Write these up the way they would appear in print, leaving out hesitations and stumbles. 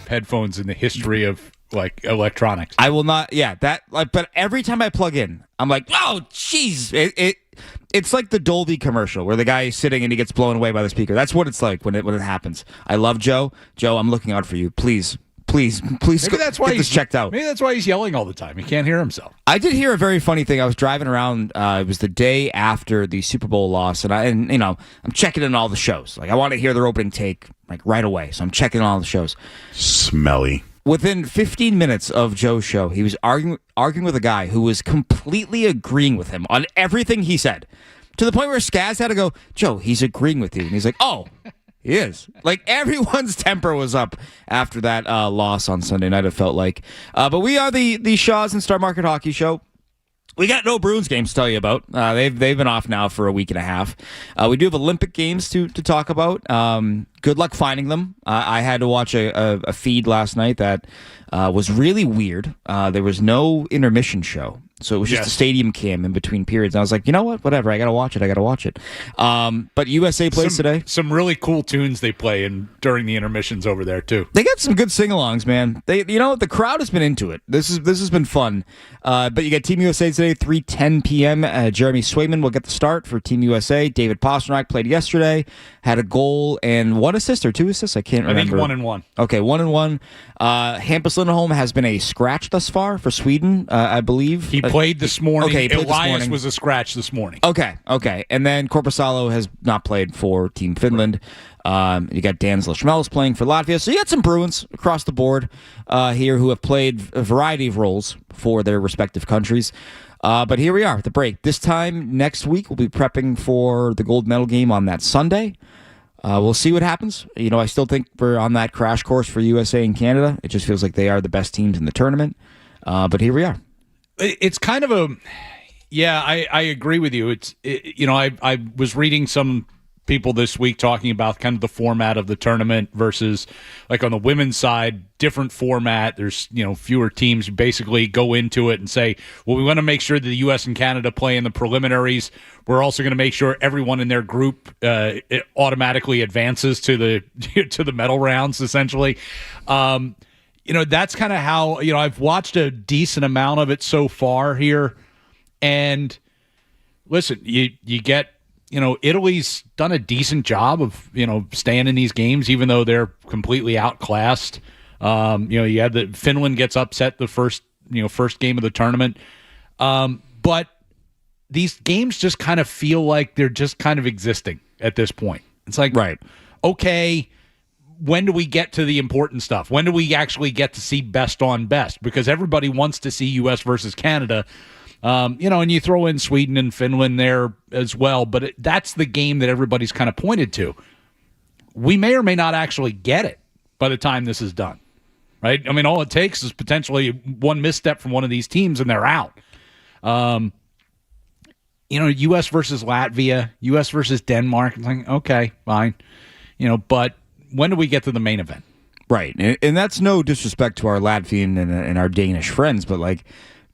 headphones in the history of like electronics. I will not. Yeah, that. Like, but every time I plug in, I'm like, oh, jeez. It's like the Dolby commercial where the guy is sitting and he gets blown away by the speaker. That's what it's like when it happens. I love Joe. Joe, I'm looking out for you. Please. Maybe that's why get this checked out. Maybe that's why he's yelling all the time. He can't hear himself. I did hear a very funny thing. I was driving around. It was the day after the Super Bowl loss, and I'm checking in all the shows. Like I want to hear their opening take like right away, so I'm checking in all the shows. Smelly. Within 15 minutes of Joe's show, he was arguing with a guy who was completely agreeing with him on everything he said, to the point where Skaz had to go, Joe, he's agreeing with you, and he's like, oh. He is. Like, everyone's temper was up after that loss on Sunday night, it felt like. But we are the Shaw's and Star Market Hockey Show. We got no Bruins games to tell you about. They've been off now for a week and a half. We do have Olympic games to talk about. Good luck finding them. I had to watch a feed last night that was really weird. There was no intermission show. So it was just a stadium cam in between periods. And I was like, you know what? Whatever. I got to watch it. But USA plays today. Some really cool tunes they play during the intermissions over there, too. They got some good sing-alongs, man. The crowd has been into it. This has been fun. But you got Team USA today, 3:10 p.m. Jeremy Swayman will get the start for Team USA. David Pastrnak played yesterday, had a goal and 1 assist or 2 assists. I can't remember. I think 1-1. Okay, 1-1. Hampus Lindholm has been a scratch thus far for Sweden, I believe. He played this morning. Okay, Elias was a scratch this morning. Okay. And then Korpisalo has not played for Team Finland. You got Dan Zlashmelis playing for Latvia. So you got some Bruins across the board here who have played a variety of roles for their respective countries. But here we are at the break. This time next week, we'll be prepping for the gold medal game on that Sunday. We'll see what happens. I still think we're on that crash course for USA and Canada. It just feels like they are the best teams in the tournament. But here we are. It's kind of I agree with you. I was reading some people this week talking about kind of the format of the tournament versus like on the women's side, different format. There's, fewer teams. You basically go into it and say, well, we want to make sure that the U.S. and Canada play in the preliminaries. We're also going to make sure everyone in their group it automatically advances to the medal rounds, essentially. That's kind of how, I've watched a decent amount of it so far here. And listen, you get, Italy's done a decent job of, staying in these games, even though they're completely outclassed. You had Finland gets upset the first game of the tournament. But these games just kind of feel like they're just kind of existing at this point. It's like, right. Okay, when do we get to the important stuff? When do we actually get to see best on best? Because everybody wants to see U.S. versus Canada. And you throw in Sweden and Finland there as well, but that's the game that everybody's kind of pointed to. We may or may not actually get it by the time this is done, right? I mean, all it takes is potentially one misstep from one of these teams and they're out. U.S. versus Latvia, U.S. versus Denmark. It's like, okay, fine. But when do we get to the main event? Right, and that's no disrespect to our Latvian and our Danish friends, but like,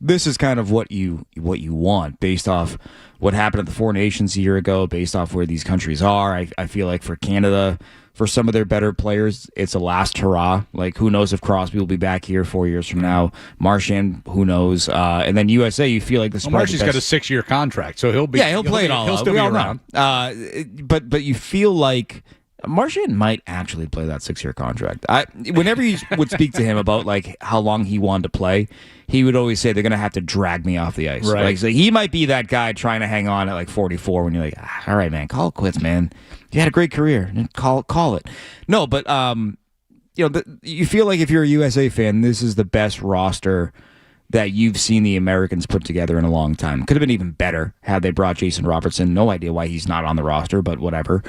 this is kind of what you want based off what happened at the Four Nations a year ago, based off where these countries are. I feel like for Canada, for some of their better players, it's a last hurrah. Like, who knows if Crosby will be back here 4 years from now? Marchand, who knows? And then USA, you feel like this is Marchand's got a 6-year contract, so he'll play it all. He'll still be around. But you feel like Marchand might actually play that 6-year contract. Whenever you would speak to him about like how long he wanted to play, he would always say they're going to have to drag me off the ice. Right. Like, so he might be that guy trying to hang on at like 44 when you're like, all right, man, call it quits, man. You had a great career. Call it. No, but you feel like if you're a USA fan, this is the best roster that you've seen the Americans put together in a long time. Could have been even better had they brought Jason Robertson. No idea why he's not on the roster, but whatever.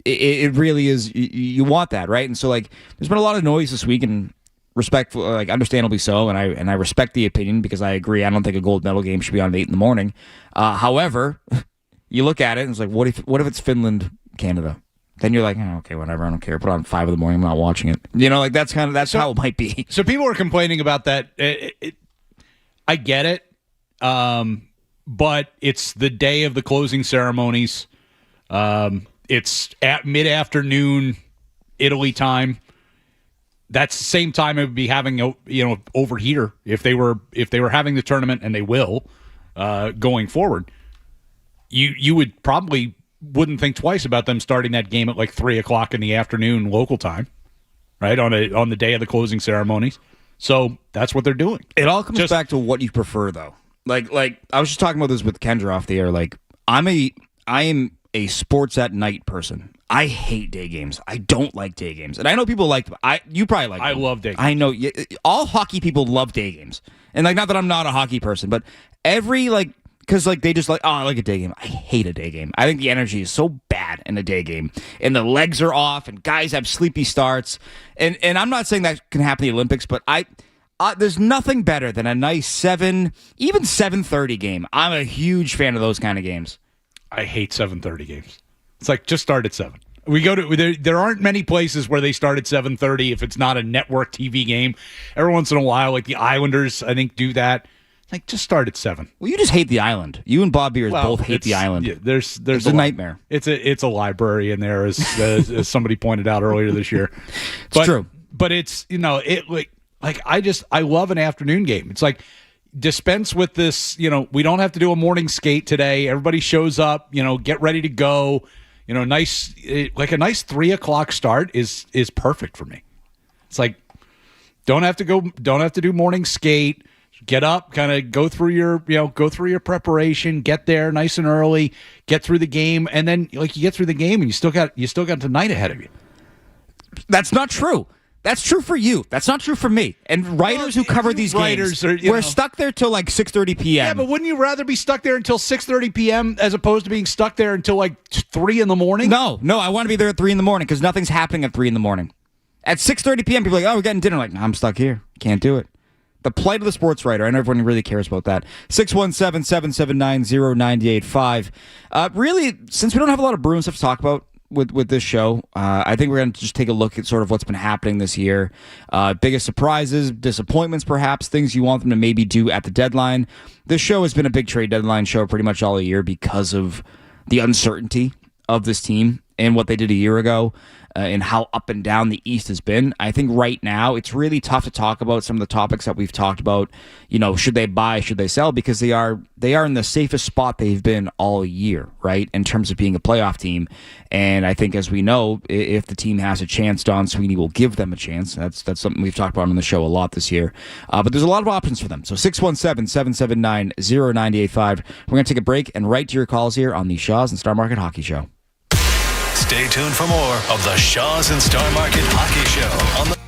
It really is. You want that, right? And so, like, there's been a lot of noise this week, and respectful, like, understandably so. And I respect the opinion because I agree. I don't think a gold medal game should be on at 8 a.m. However, you look at it and it's like, what if it's Finland, Canada? Then you're like, oh, okay, whatever. I don't care. Put it on 5 a.m. I'm not watching it. Like that's how it might be. So people are complaining about that. I get it, but it's the day of the closing ceremonies. It's at mid-afternoon Italy time. that's the same time it would be having a over here if they were having the tournament, and they will going forward. You would probably wouldn't think twice about them starting that game at like 3:00 in the afternoon local time, right on the day of the closing ceremonies. So that's what they're doing. It all comes back to what you prefer, though. Like I was just talking about this with Kendra off the air. Like I am a sports at night person. I hate day games. I don't like day games, and I know people like them. You probably like them. I love day games. I know all hockey people love day games, and like not that I'm not a hockey person, but every like because like they just like I like a day game. I hate a day game. I think the energy is so bad in a day game, and the legs are off, and guys have sleepy starts, and I'm not saying that can happen in the Olympics, but there's nothing better than a nice 7:30 game. I'm a huge fan of those kind of games. I hate 7:30 games. It's like just start at 7. We go to there aren't many places where they start at 7:30 if it's not a network TV game. Every once in a while, like the Islanders, I think do that. Like just start at 7. Well, you just hate the island. You and Bob Beers both hate the island. Yeah, there's it's a nightmare. It's a library in there, as somebody pointed out earlier this year. It's true, but it's I love an afternoon game. It's like dispense with this. We don't have to do a morning skate today. Everybody shows up. Get ready to go. Nice like a nice 3:00 start is perfect for me. It's like don't have to do morning skate. Get up, kind of go through your preparation, get there nice and early, get through the game, and then like you get through the game and you still got the night ahead of you. That's not true. That's true for you. That's not true for me. And writers who cover these games, we're stuck there till like 6:30 p.m. Yeah, but wouldn't you rather be stuck there until 6:30 p.m. as opposed to being stuck there until like 3 in the morning? No, I want to be there at 3 in the morning because nothing's happening at 3 in the morning. At 6:30 p.m., people are like, oh, we're getting dinner. Like, no, I'm stuck here. Can't do it. The plight of the sports writer. I know everyone really cares about that. 617-779-0985. Really, since we don't have a lot of Bruins stuff to talk about with this show, I think we're going to just take a look at sort of what's been happening this year. Biggest surprises, disappointments perhaps, things you want them to maybe do at the deadline. This show has been a big trade deadline show pretty much all year because of the uncertainty of this team and what they did a year ago. And how up and down the East has been. I think right now it's really tough to talk about some of the topics that we've talked about. Should they buy, should they sell? Because they are in the safest spot they've been all year, right? In terms of being a playoff team. And I think, as we know, if the team has a chance, Don Sweeney will give them a chance. That's something we've talked about on the show a lot this year. But there's a lot of options for them. So 617-779-0985. We're going to take a break and right to your calls here on the Shaw's and Star Market Hockey Show. Stay tuned for more of the Shaw's and Star Market Hockey Show on the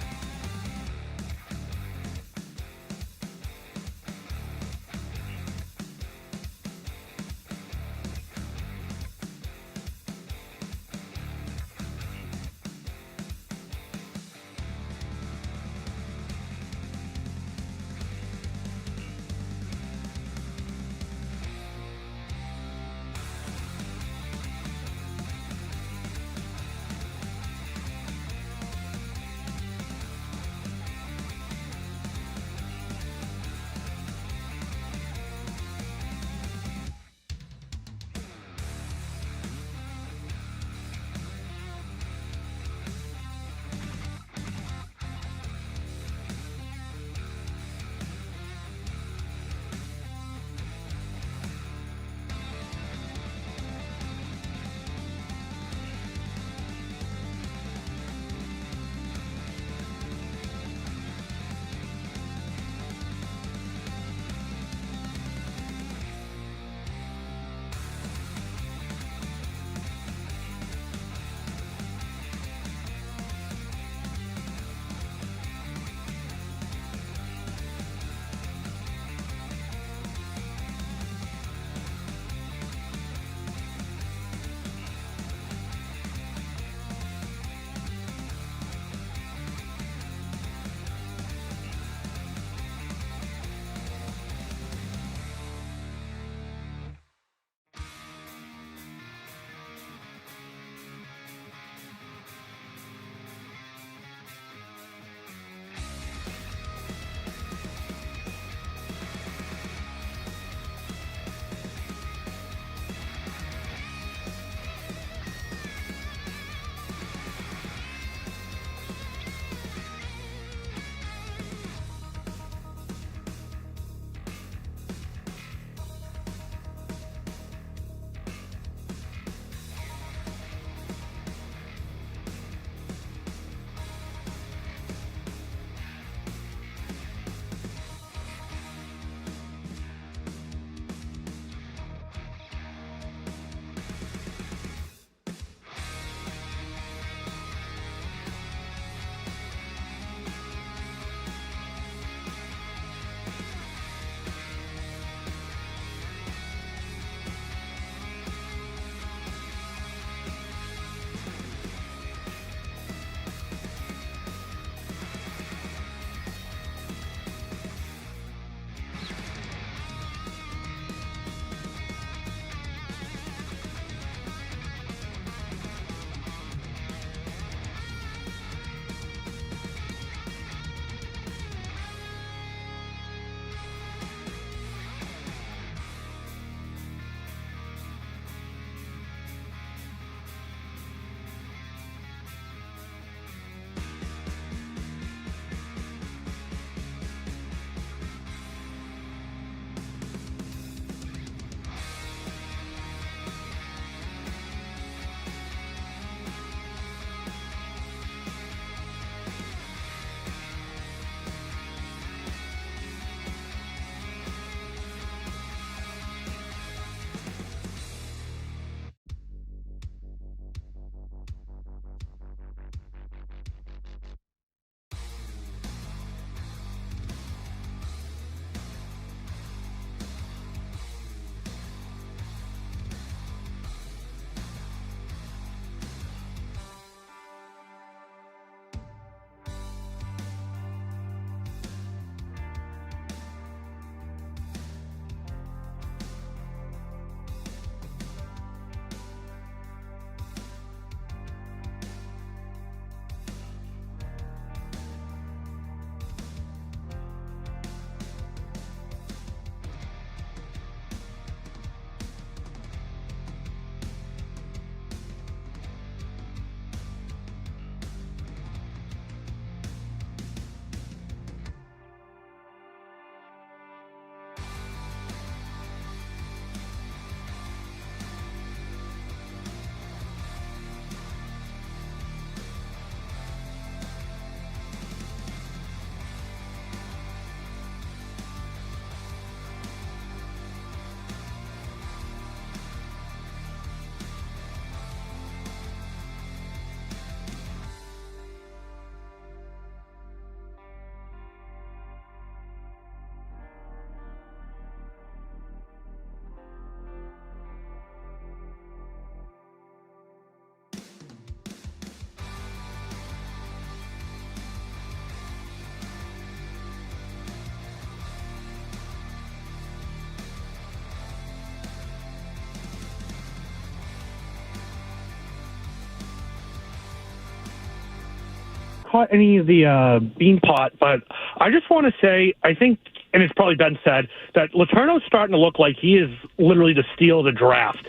caught any of the bean pot, but I just want to say, I think, and it's probably been said, that Letourneau's starting to look like he is literally the steal of the draft.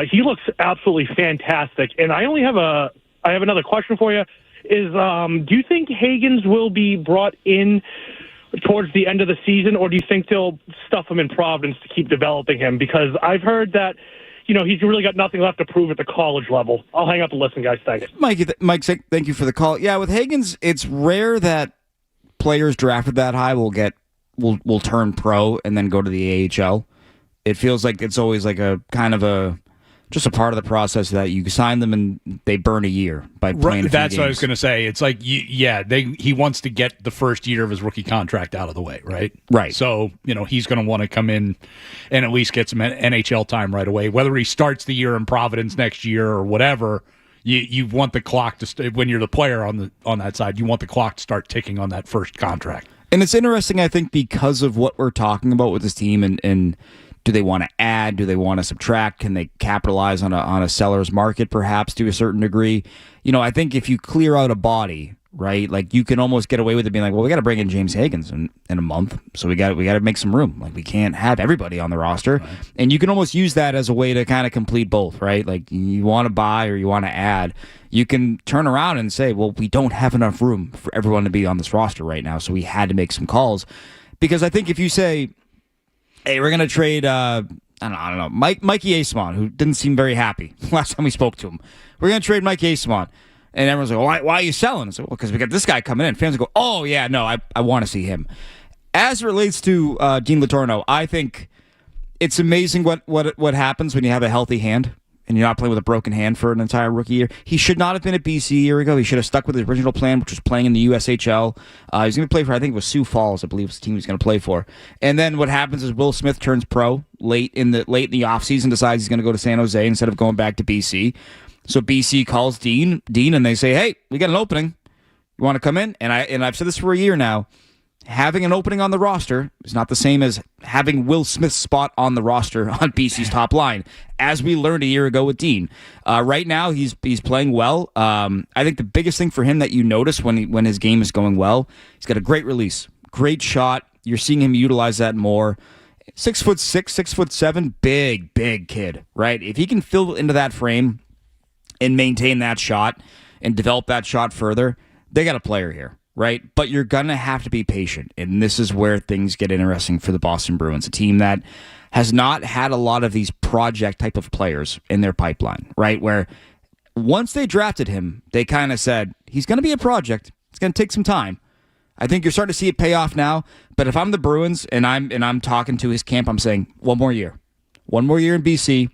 He looks absolutely fantastic. And I have another question for you. Is do you think Higgins will be brought in towards the end of the season, or do you think they'll stuff him in Providence to keep developing him? Because I've heard that, he's really got nothing left to prove at the college level. I'll hang up and listen, guys. Thanks. Mike, thank you for the call. Yeah, with Higgins, it's rare that players drafted that high will turn pro and then go to the AHL. It feels like it's always like a kind of just a part of the process that you sign them and they burn a year by playing. That's games. what I was going to say. It's like, he wants to get the first year of his rookie contract out of the way, right? Right. So, he's going to want to come in and at least get some NHL time right away. Whether he starts the year in Providence next year or whatever, you want the clock to when you're the player on that side, you want the clock to start ticking on that first contract. And it's interesting, I think, because of what we're talking about with this team and do they want to add? Do they want to subtract? Can they capitalize on a seller's market, perhaps, to a certain degree? I think if you clear out a body, right, like you can almost get away with it being like, well, we got to bring in James Higgins in a month, so we got to make some room. Like we can't have everybody on the roster, right. And you can almost use that as a way to kind of complete both, right? Like you want to buy or you want to add, you can turn around and say, well, we don't have enough room for everyone to be on this roster right now, so we had to make some calls. Because I think if you say, hey, we're going to trade, I don't know, Mikey Eyssimont, who didn't seem very happy last time we spoke to him. We're going to trade Mike Eyssimont. And everyone's like, why are you selling? I said, well, because we got this guy coming in. Fans go, oh, yeah, no, I want to see him. As it relates to Dean Letourneau, I think it's amazing what happens when you have a healthy hand and you're not playing with a broken hand for an entire rookie year. He should not have been at BC a year ago. He should have stuck with his original plan, which was playing in the USHL. He was going to play for, I think it was Sioux Falls, I believe was the team he was going to play for. And then what happens is Will Smith turns pro late in the offseason, decides he's going to go to San Jose instead of going back to BC. So BC calls Dean, and they say, hey, we got an opening. You want to come in? And I've said this for a year now. Having an opening on the roster is not the same as having Will Smith's spot on the roster on BC's top line, as we learned a year ago with Dean. Right now, he's playing well. I think the biggest thing for him that you notice when his game is going well, he's got a great release, great shot. You're seeing him utilize that more. 6'6", 6'7", big kid, right? If he can fill into that frame and maintain that shot and develop that shot further, they got a player here, right? But you're going to have to be patient, and this is where things get interesting for the Boston Bruins, a team that has not had a lot of these project type of players in their pipeline, right? Where once they drafted him, they kind of said, he's going to be a project. It's going to take some time. I think you're starting to see it pay off now, but if I'm the Bruins and I'm talking to his camp, I'm saying, one more year in BC,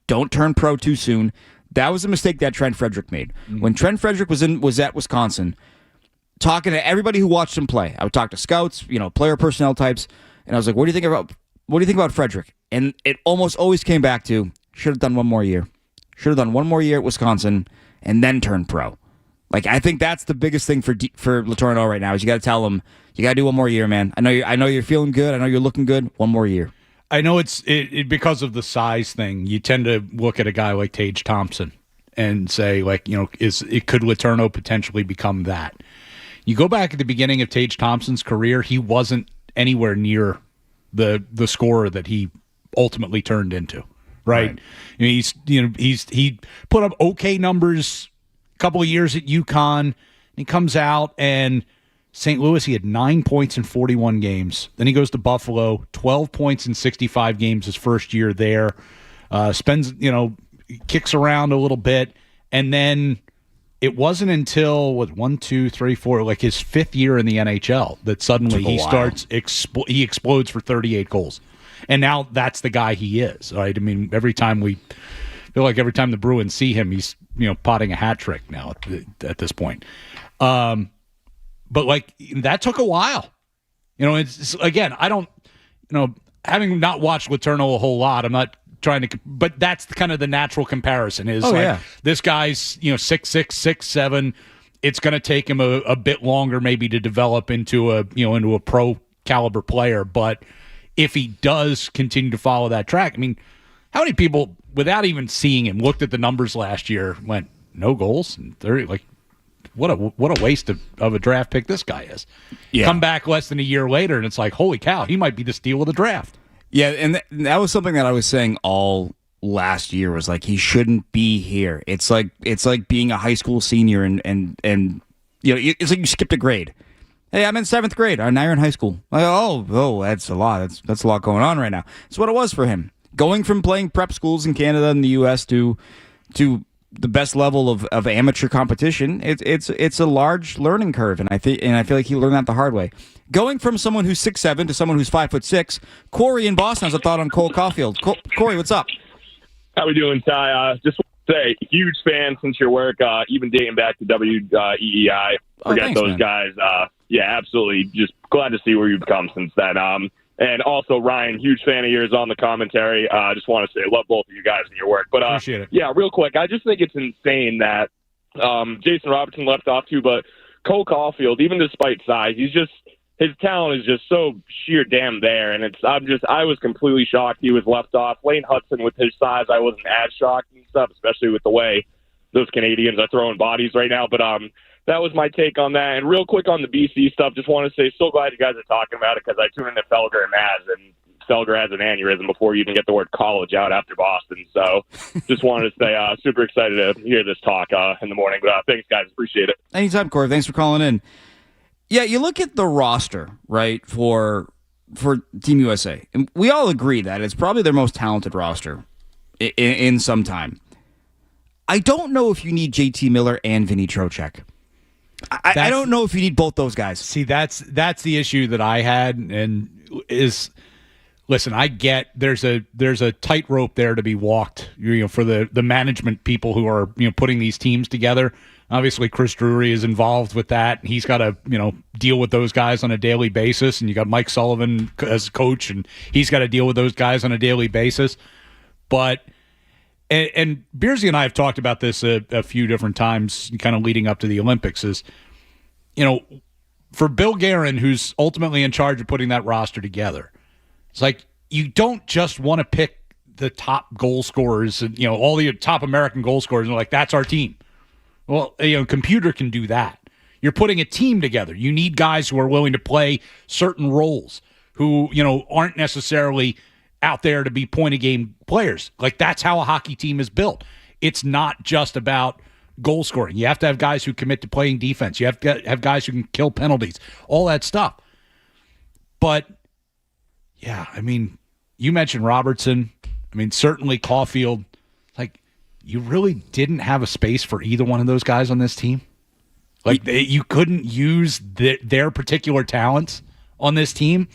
don't turn pro too soon. That was a mistake that Trent Frederick made. Mm-hmm. When Trent Frederick was at Wisconsin, talking to everybody who watched him play, I would talk to scouts, player personnel types, and I was like, what do you think about Frederick? And it almost always came back to, should have done one more year. Should have done one more year at Wisconsin and then turn pro. Like, I think that's the biggest thing for Letourneau right now is you got to tell him, you got to do one more year, man. I know you're feeling good. I know you're looking good. One more year. I know it's because of the size thing. You tend to look at a guy like Tage Thompson and say, could Letourneau potentially become that? You go back at the beginning of Tage Thompson's career, he wasn't anywhere near the scorer that he ultimately turned into. Right? He put up okay numbers a couple of years at UConn. He comes out and St. Louis, he had 9 points in 41 games. Then he goes to Buffalo, 12 points in 65 games his first year there. Kicks around a little bit. And then it wasn't until, his fifth year in the NHL that suddenly he explodes for 38 goals. And now that's the guy he is, right? I mean, every time the Bruins see him, he's, potting a hat trick now at this point. But that took a while. It's again, I don't, having not watched Letourneau a whole lot, I'm not trying to, but that's kind of the natural comparison is this guy's, 6'6", 6'7". It's going to take him a bit longer maybe to develop into a pro caliber player. But if he does continue to follow that track, I mean, how many people without even seeing him looked at the numbers last year, went no goals and 30, what a waste of a draft pick this guy is. Yeah. Come back less than a year later, and it's like, holy cow, he might be the steal of the draft. Yeah, and that was something that I was saying all last year, was like, he shouldn't be here. It's like being a high school senior and it's like you skipped a grade. Hey, I'm in 7th grade. Now you're in high school. Like, oh, that's a lot. That's a lot going on right now. That's what it was for him. Going from playing prep schools in Canada and the U.S. to the best level of amateur competition, it's a large learning curve, and I feel like he learned that the hard way. Going from someone who's 6'7" to someone who's 5'6", Corey in Boston has a thought on Cole Caulfield. Corey, what's up? How we doing, Ty? Just want to say, huge fan since your work, even dating back to WEEI. Thanks, those man. guys. Yeah, absolutely. Just glad to see where you've come since then. And also, Ryan, huge fan of yours on the commentary. Just want to say, love both of you guys and your work. But Appreciate it. Yeah, real quick, I just think it's insane that Jason Robertson left off too, but Cole Caulfield, even despite size, his talent is just so sheer damn there, and I was completely shocked he was left off. Lane Hudson, with his size, I wasn't as shocked and stuff, especially with the way those Canadians are throwing bodies right now. But that was my take on that. And real quick on the BC stuff, just want to say, so glad you guys are talking about it, because I tuned into Felger and Maz, and Felger has an aneurysm before you even get the word college out after Boston. So just wanted to say, super excited to hear this talk in the morning. But thanks, guys. Appreciate it. Anytime, Corey. Thanks for calling in. Yeah, you look at the roster, right, for Team USA, and we all agree that it's probably their most talented roster in some time. I don't know if you need JT Miller and Vinny Trocheck. I don't know if you need both those guys. See, that's the issue that I had, and is, listen, I get there's a tightrope there to be walked, for the management people who are putting these teams together. Obviously, Chris Drury is involved with that. He's got to, deal with those guys on a daily basis. And you got Mike Sullivan as coach, and he's got to deal with those guys on a daily basis. But, and Beersy and I have talked about this a few different times, kind of leading up to the Olympics, is, for Bill Guerin, who's ultimately in charge of putting that roster together, it's like, you don't just want to pick the top goal scorers and, all the top American goal scorers, and like, that's our team. Well, computer can do that. You're putting a team together. You need guys who are willing to play certain roles, who, aren't necessarily out there to be point-of-game players. Like, that's how a hockey team is built. It's not just about goal scoring. You have to have guys who commit to playing defense. You have to have guys who can kill penalties, all that stuff. But, yeah, you mentioned Robertson. Certainly Caulfield. You really didn't have a space for either one of those guys on this team? You couldn't use their particular talents on this team?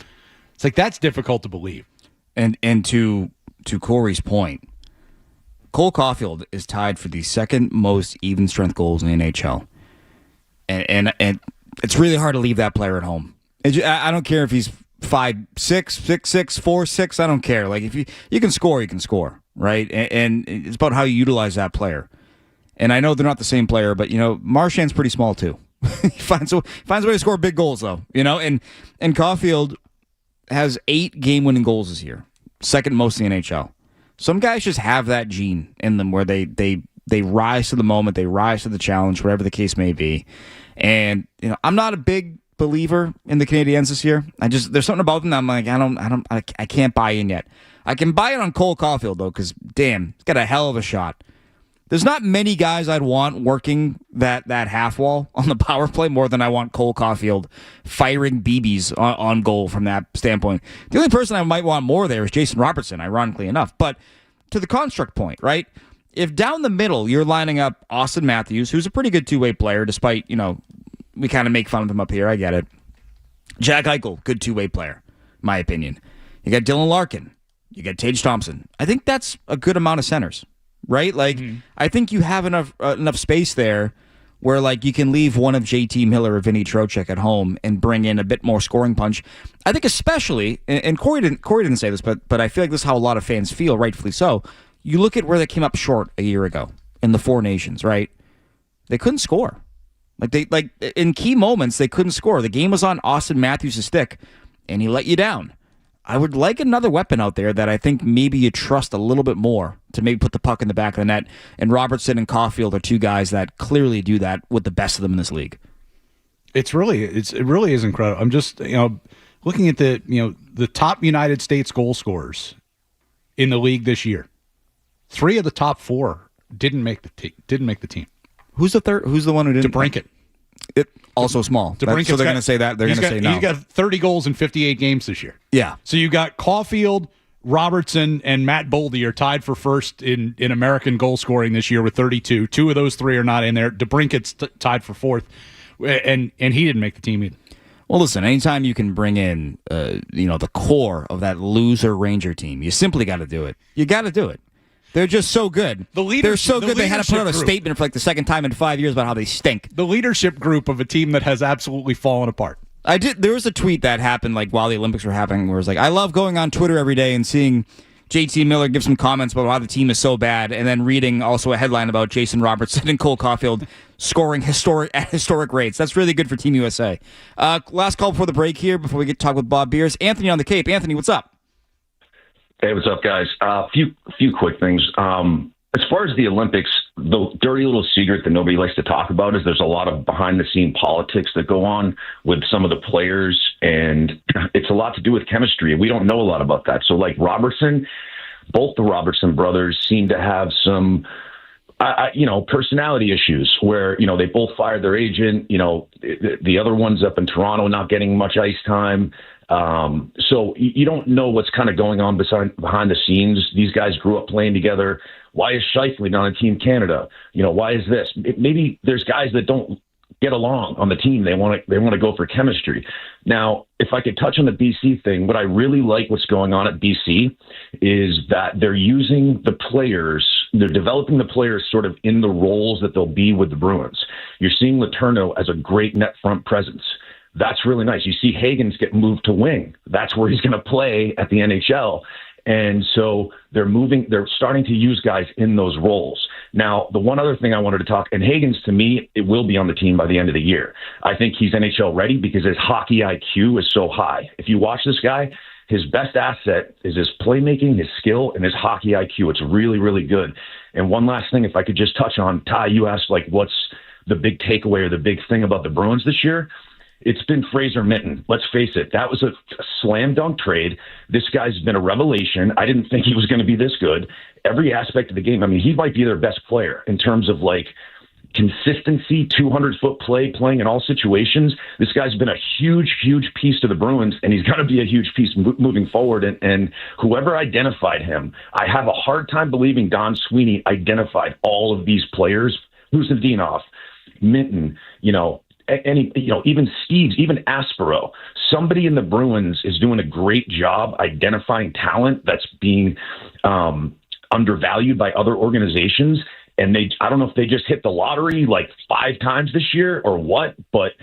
It's like, that's difficult to believe. And to Corey's point, Cole Caulfield is tied for the second most even strength goals in the NHL. And it's really hard to leave that player at home. I don't care if he's 5'6", 6'6", 4'6", I don't care. Like, if you can score, you can score. Right, and it's about how you utilize that player. And I know they're not the same player, but Marchand's pretty small too. He finds a way to score big goals though. And Caulfield has 8 game-winning goals this year, second most in the NHL. Some guys just have that gene in them where they rise to the moment, they rise to the challenge, whatever the case may be. And I'm not a big believer in the Canadiens this year. There's something about them that I'm like, I can't buy in yet. I can buy it on Cole Caulfield, though, because, damn, he's got a hell of a shot. There's not many guys I'd want working that half wall on the power play more than I want Cole Caulfield firing BBs on goal from that standpoint. The only person I might want more there is Jason Robertson, ironically enough. But to the construct point, right? If down the middle you're lining up Austin Matthews, who's a pretty good two-way player, despite, we kind of make fun of him up here, I get it. Jack Eichel, good two-way player, my opinion. You got Dylan Larkin. You got Tage Thompson. I think that's a good amount of centers, right? Like, I think you have enough space there where, like, you can leave one of JT Miller or Vinny Trocheck at home and bring in a bit more scoring punch. I think especially, and Corey didn't say this, but I feel like this is how a lot of fans feel, rightfully so. You look at where they came up short a year ago in the Four Nations, right? They couldn't score. Like in key moments, they couldn't score. The game was on Austin Matthews' stick, and he let you down. I would like another weapon out there that I think maybe you trust a little bit more to maybe put the puck in the back of the net. And Robertson and Caulfield are two guys that clearly do that with the best of them in this league. It really is incredible. I'm just looking at the top United States goal scorers in the league this year. 3 of the top 4 didn't make the team. Who's the third? Who's the one who didn't? DeBrincat. It also small. So they're going to say that. They're going to say no. He's got 30 goals in 58 games this year. Yeah. So you got Caulfield, Robertson, and Matt Boldy are tied for first in American goal scoring this year with 32. 2 of those 3 are not in there. DeBrincat's tied for 4th, and he didn't make the team either. Well, listen, anytime you can bring in, the core of that loser Ranger team, you simply got to do it. You got to do it. They're just so good. They're so good they had to put out a statement for like the second time in 5 years about how they stink. The leadership group of a team that has absolutely fallen apart. There was a tweet that happened like while the Olympics were happening where it was like, I love going on Twitter every day and seeing JT Miller give some comments about why the team is so bad, and then reading also a headline about Jason Robertson and Cole Caulfield scoring at historic rates. That's really good for Team USA. Last call before the break here, before we get to talk with Bob Beers. Anthony on the Cape. Anthony, what's up? Hey, what's up, guys? A few quick things. As far as the Olympics, the dirty little secret that nobody likes to talk about is there's a lot of behind-the-scene politics that go on with some of the players, and it's a lot to do with chemistry. We don't know a lot about that. So, like Robertson, both the Robertson brothers seem to have some, personality issues where, they both fired their agent. The other one's up in Toronto not getting much ice time. So you don't know what's kind of going on behind the scenes. These guys grew up playing together. Why is Scheifele not on Team Canada? Why is this? Maybe there's guys that don't get along on the team. They want to go for chemistry. Now, if I could touch on the BC thing, what I really like what's going on at BC is that they're using the players. They're developing the players sort of in the roles that they'll be with the Bruins. You're seeing Letourneau as a great net front presence. That's really nice. You see Hagens get moved to wing. That's where he's going to play at the NHL. And so they're starting to use guys in those roles. Now, the one other thing I wanted to talk, and Hagens, to me, it will be on the team by the end of the year. I think he's NHL ready because his hockey IQ is so high. If you watch this guy, his best asset is his playmaking, his skill, and his hockey IQ. It's really, really good. And one last thing, if I could just touch on, Ty, you asked, what's the big takeaway or the big thing about the Bruins this year? It's been Fraser Minten. Let's face it. That was a slam dunk trade. This guy's been a revelation. I didn't think he was going to be this good. Every aspect of the game. I mean, he might be their best player in terms of consistency, 200-foot play, playing in all situations. This guy's been a huge, huge piece to the Bruins, and he's going to be a huge piece moving forward. And whoever identified him, I have a hard time believing Don Sweeney identified all of these players. Husnudinov, Minten, even Steves, even Aspero. Somebody in the Bruins is doing a great job identifying talent that's being undervalued by other organizations. And I don't know if they just hit the lottery 5 times this year or what, but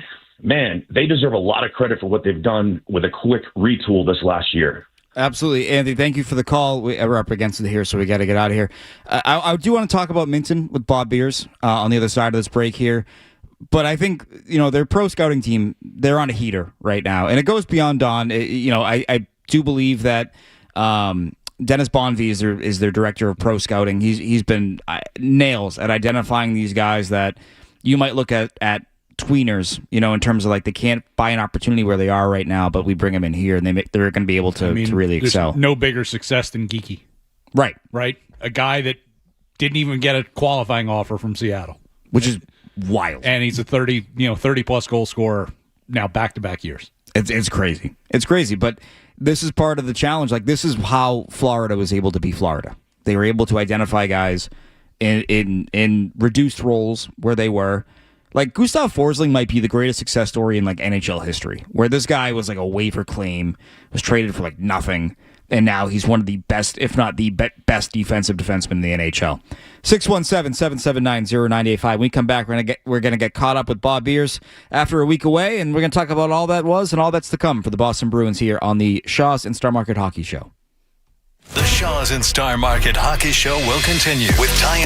man, they deserve a lot of credit for what they've done with a quick retool this last year. Absolutely. Anthony, thank you for the call. We're up against it here, so we got to get out of here. I do want to talk about Minten with Bob Beers on the other side of this break here. But I think, their pro scouting team, they're on a heater right now. And it goes beyond Don. I do believe that Dennis Bonvie is their director of pro scouting. He's been nails at identifying these guys that you might look at tweeners, in terms of they can't buy an opportunity where they are right now, but we bring them in here and they're going to be able to really excel. No bigger success than Geekie. Right. A guy that didn't even get a qualifying offer from Seattle. Which is wild. And he's a 30 plus goal scorer now back-to-back years. It's crazy. It's crazy, but this is part of the challenge. This is how Florida was able to be Florida. They were able to identify guys in reduced roles where they were. Gustav Forsling might be the greatest success story in NHL history, where this guy was a waiver claim, was traded for nothing, and now he's one of the best, if not the best defensive defenseman in the NHL. 617-779-0985. When we come back, we're gonna get caught up with Bob Beers after a week away, and we're gonna talk about all that was and all that's to come for the Boston Bruins here on the Shaw's and Star Market Hockey Show. The Shaw's and Star Market Hockey Show will continue with Ty.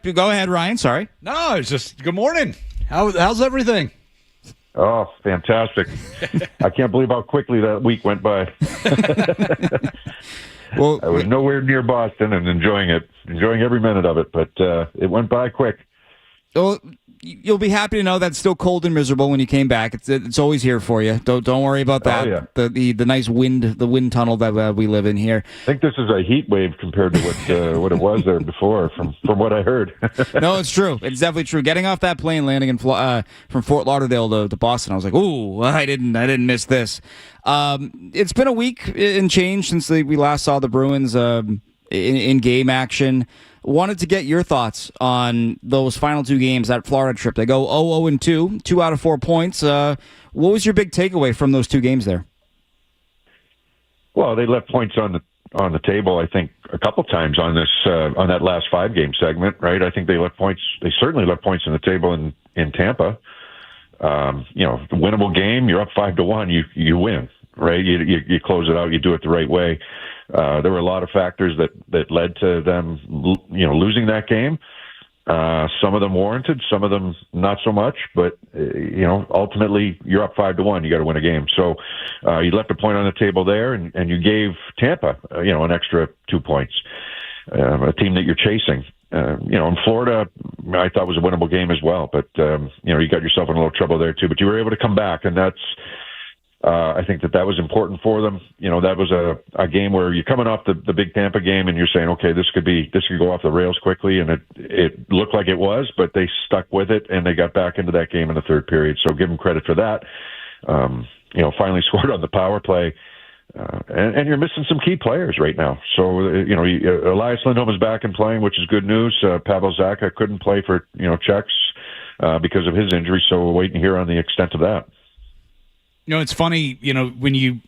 go ahead, Ryan. Sorry. No, it's just good morning. How's everything? Oh, fantastic. I can't believe how quickly that week went by. Well, I was nowhere near Boston and enjoying every minute of it, but it went by quick. well, you'll be happy to know that it's still cold and miserable when you came back. It's always here for you. Don't worry about that. Oh, yeah. The nice wind tunnel that we live in here. I think this is a heat wave compared to what it was there before, from what I heard. No, it's true. It's definitely true. Getting off that plane, landing from Fort Lauderdale to Boston, I was like, "Ooh, I didn't miss this." It's been a week and change since we last saw the Bruins in game action. Wanted to get your thoughts on those final two games, that Florida trip. They go 0-2, 2 out of 4 points. What was your big takeaway from those two games there? Well, they left points on the table, I think, a couple times on that last 5-game segment, right? I think they left points. They certainly left points on the table in Tampa. Winnable game. You're up 5-1. You win, right? You close it out. You do it the right way. There were a lot of factors that led to them, losing that game. Some of them warranted, some of them not so much. But ultimately, you're up 5-1. You got to win a game. So you left a point on the table there, and you gave Tampa, an extra 2 points. A team that you're chasing. In Florida, I thought was a winnable game as well. But you got yourself in a little trouble there too. But you were able to come back, and that's. I think that was important for them. That was a game where you're coming off the big Tampa game and you're saying, okay, this could go off the rails quickly, and it looked like it was, but they stuck with it and they got back into that game in the third period. So give them credit for that. Finally scored on the power play, and you're missing some key players right now. So Elias Lindholm is back and playing, which is good news. Pavel Zacha couldn't play for Czechs because of his injury, so we're waiting to hear on the extent of that. It's funny, when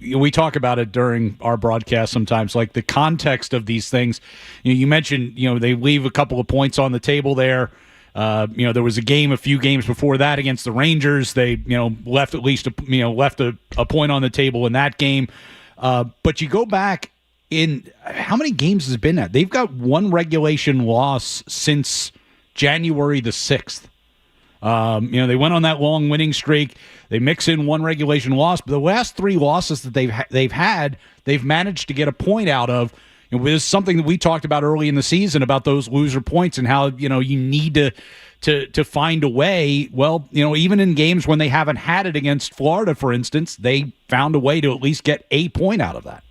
we talk about it during our broadcast sometimes, like the context of these things. You mentioned, they leave a couple of points on the table there. There was a few games before that against the Rangers. They, left at least a point on the table in that game. But you go back in how many games has it been at? They've got one regulation loss since January the 6th. They went on that long winning streak. They mix in one regulation loss, but the last 3 losses that they've managed to get a point out of. It was something that we talked about early in the season about those loser points and how you need to find a way. Well, even in games when they haven't had it against Florida, for instance, they found a way to at least get a point out of that.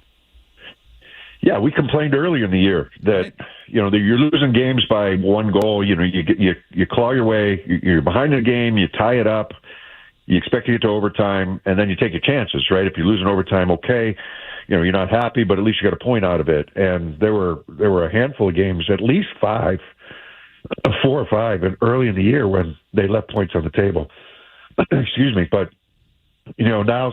Yeah, we complained earlier in the year that you're losing games by 1 goal. You claw your way. You're behind in a game. You tie it up. You expect to get to overtime, and then you take your chances, right? If you lose in overtime, okay, you're not happy, but at least you got a point out of it. And there were a handful of games, at least 4 or 5, and early in the year when they left points on the table. Excuse me, but. Now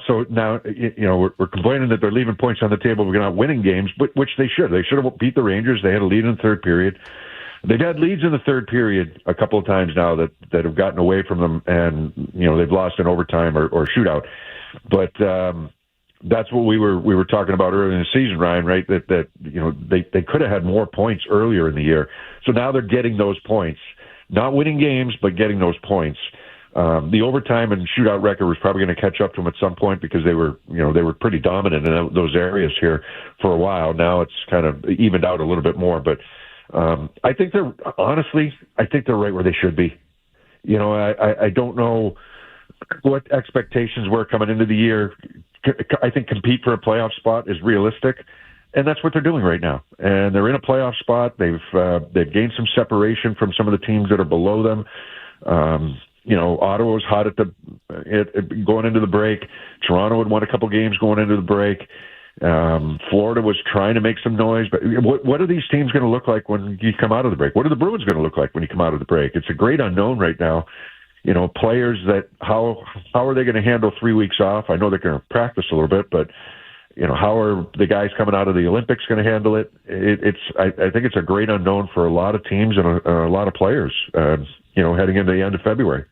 we're complaining that they're leaving points on the table. We're not winning games, which they should. They should have beat the Rangers. They had a lead in the third period. They've had leads in the third period a couple of times now that have gotten away from them, and they've lost in overtime or shootout. But that's what we were talking about earlier in the season, Ryan. Right? That they could have had more points earlier in the year. So now they're getting those points, not winning games, but getting those points. The overtime and shootout record was probably going to catch up to them at some point because they were pretty dominant in those areas here for a while. Now it's kind of evened out a little bit more, but I think they're right where they should be. I don't know what expectations were coming into the year. I think compete for a playoff spot is realistic, and that's what they're doing right now. And they're in a playoff spot. They've gained some separation from some of the teams that are below them. Ottawa was hot going into the break. Toronto had won a couple games going into the break. Florida was trying to make some noise. But what are these teams going to look like when you come out of the break? What are the Bruins going to look like when you come out of the break? It's a great unknown right now. Players that how are they going to handle 3 weeks off? I know they're going to practice a little bit, but how are the guys coming out of the Olympics going to handle it? I think it's a great unknown for a lot of teams and a lot of players. Heading into the end of February.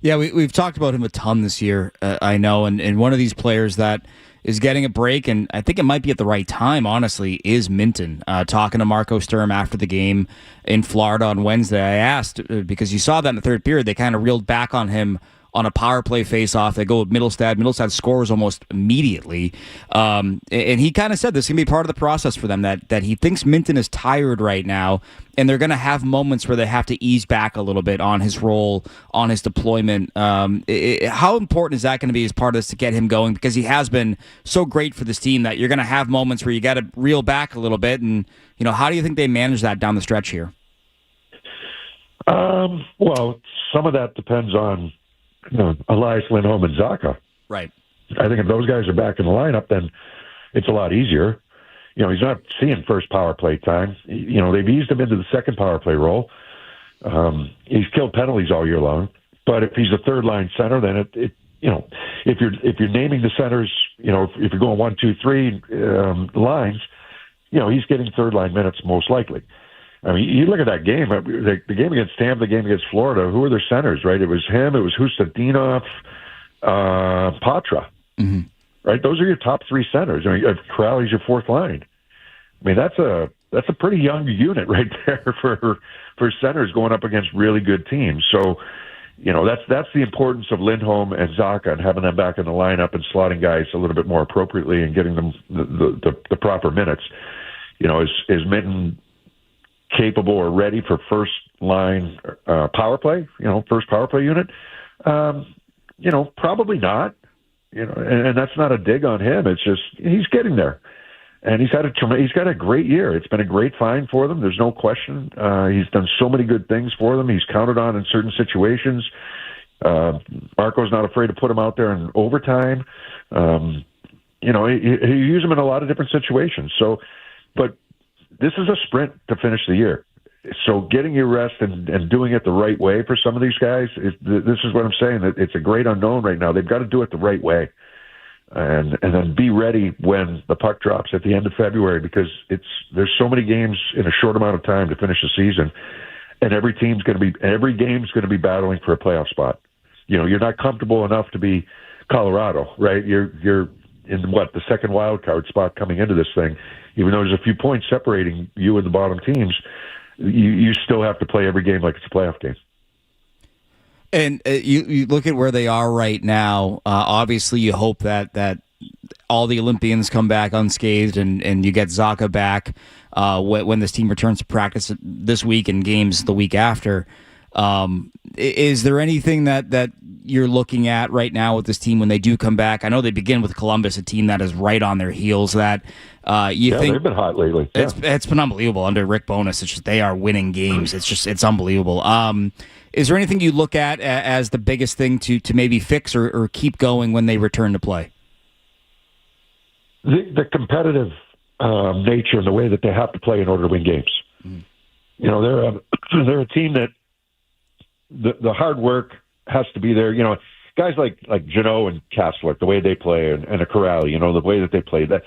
Yeah, we've talked about him a ton this year, I know, and one of these players that is getting a break, and I think it might be at the right time, honestly, is Minten. Talking to Marco Sturm after the game in Florida on Wednesday, I asked, because you saw that in the third period, they kind of reeled back on him on a power play face-off. They go with Middlestad. Middlestad scores almost immediately. And he kind of said this is going to be part of the process for them, that he thinks Minten is tired right now, and they're going to have moments where they have to ease back a little bit on his role, on his deployment. How important is that going to be as part of this to get him going? Because he has been so great for this team that you're going to have moments where you got to reel back a little bit. And, how do you think they manage that down the stretch here? Well, some of that depends on Elias Lindholm and Zacha. Right. I think if those guys are back in the lineup, then it's a lot easier. He's not seeing first power play time. They've eased him into the second power play role. He's killed penalties all year long. But if he's a third line center, then if you're naming the centers, if you're going 1, 2, 3 lines, he's getting third line minutes most likely. I mean, you look at that game, the game against Tampa, the game against Florida, who were their centers, right? It was him, it was Hustadinov, Patra, right? Those are your top 3 centers. I mean, Crowley's your fourth line. I mean, that's a pretty young unit right there for centers going up against really good teams. So, that's the importance of Lindholm and Zacha and having them back in the lineup and slotting guys a little bit more appropriately and getting them the proper minutes. Is Minten capable or ready for first line power play, first power play unit? Probably not. And that's not a dig on him. It's just he's getting there, and he's got a great year. It's been a great find for them. There's no question. He's done so many good things for them. He's counted on in certain situations. Marco's not afraid to put him out there in overtime. He use him in a lot of different situations. So, but this is a sprint to finish the year. So getting your rest and doing it the right way for some of these guys, this is what I'm saying. That it's a great unknown right now. They've got to do it the right way, and then be ready when the puck drops at the end of February, because there's so many games in a short amount of time to finish the season, and every game's going to be battling for a playoff spot. You're not comfortable enough to be Colorado, right? You're in the second wild card spot coming into this thing. Even though there's a few points separating you and the bottom teams, you still have to play every game like it's a playoff game. And you look at where they are right now. Obviously, you hope that all the Olympians come back unscathed, and you get Zacha back when this team returns to practice this week and games the week after. Is there anything that you're looking at right now with this team when they do come back? I know they begin with Columbus, a team that is right on their heels. That think they've been hot lately. Yeah. It's been unbelievable under Rick Bowness. It's just they are winning games. It's unbelievable. Is there anything you look at as the biggest thing to maybe fix or keep going when they return to play? The competitive nature and the way that they have to play in order to win games. They're a team that the hard work has to be there. Guys like Jeannot and Kastler, the way they play, and a Corrali, the way that they play, that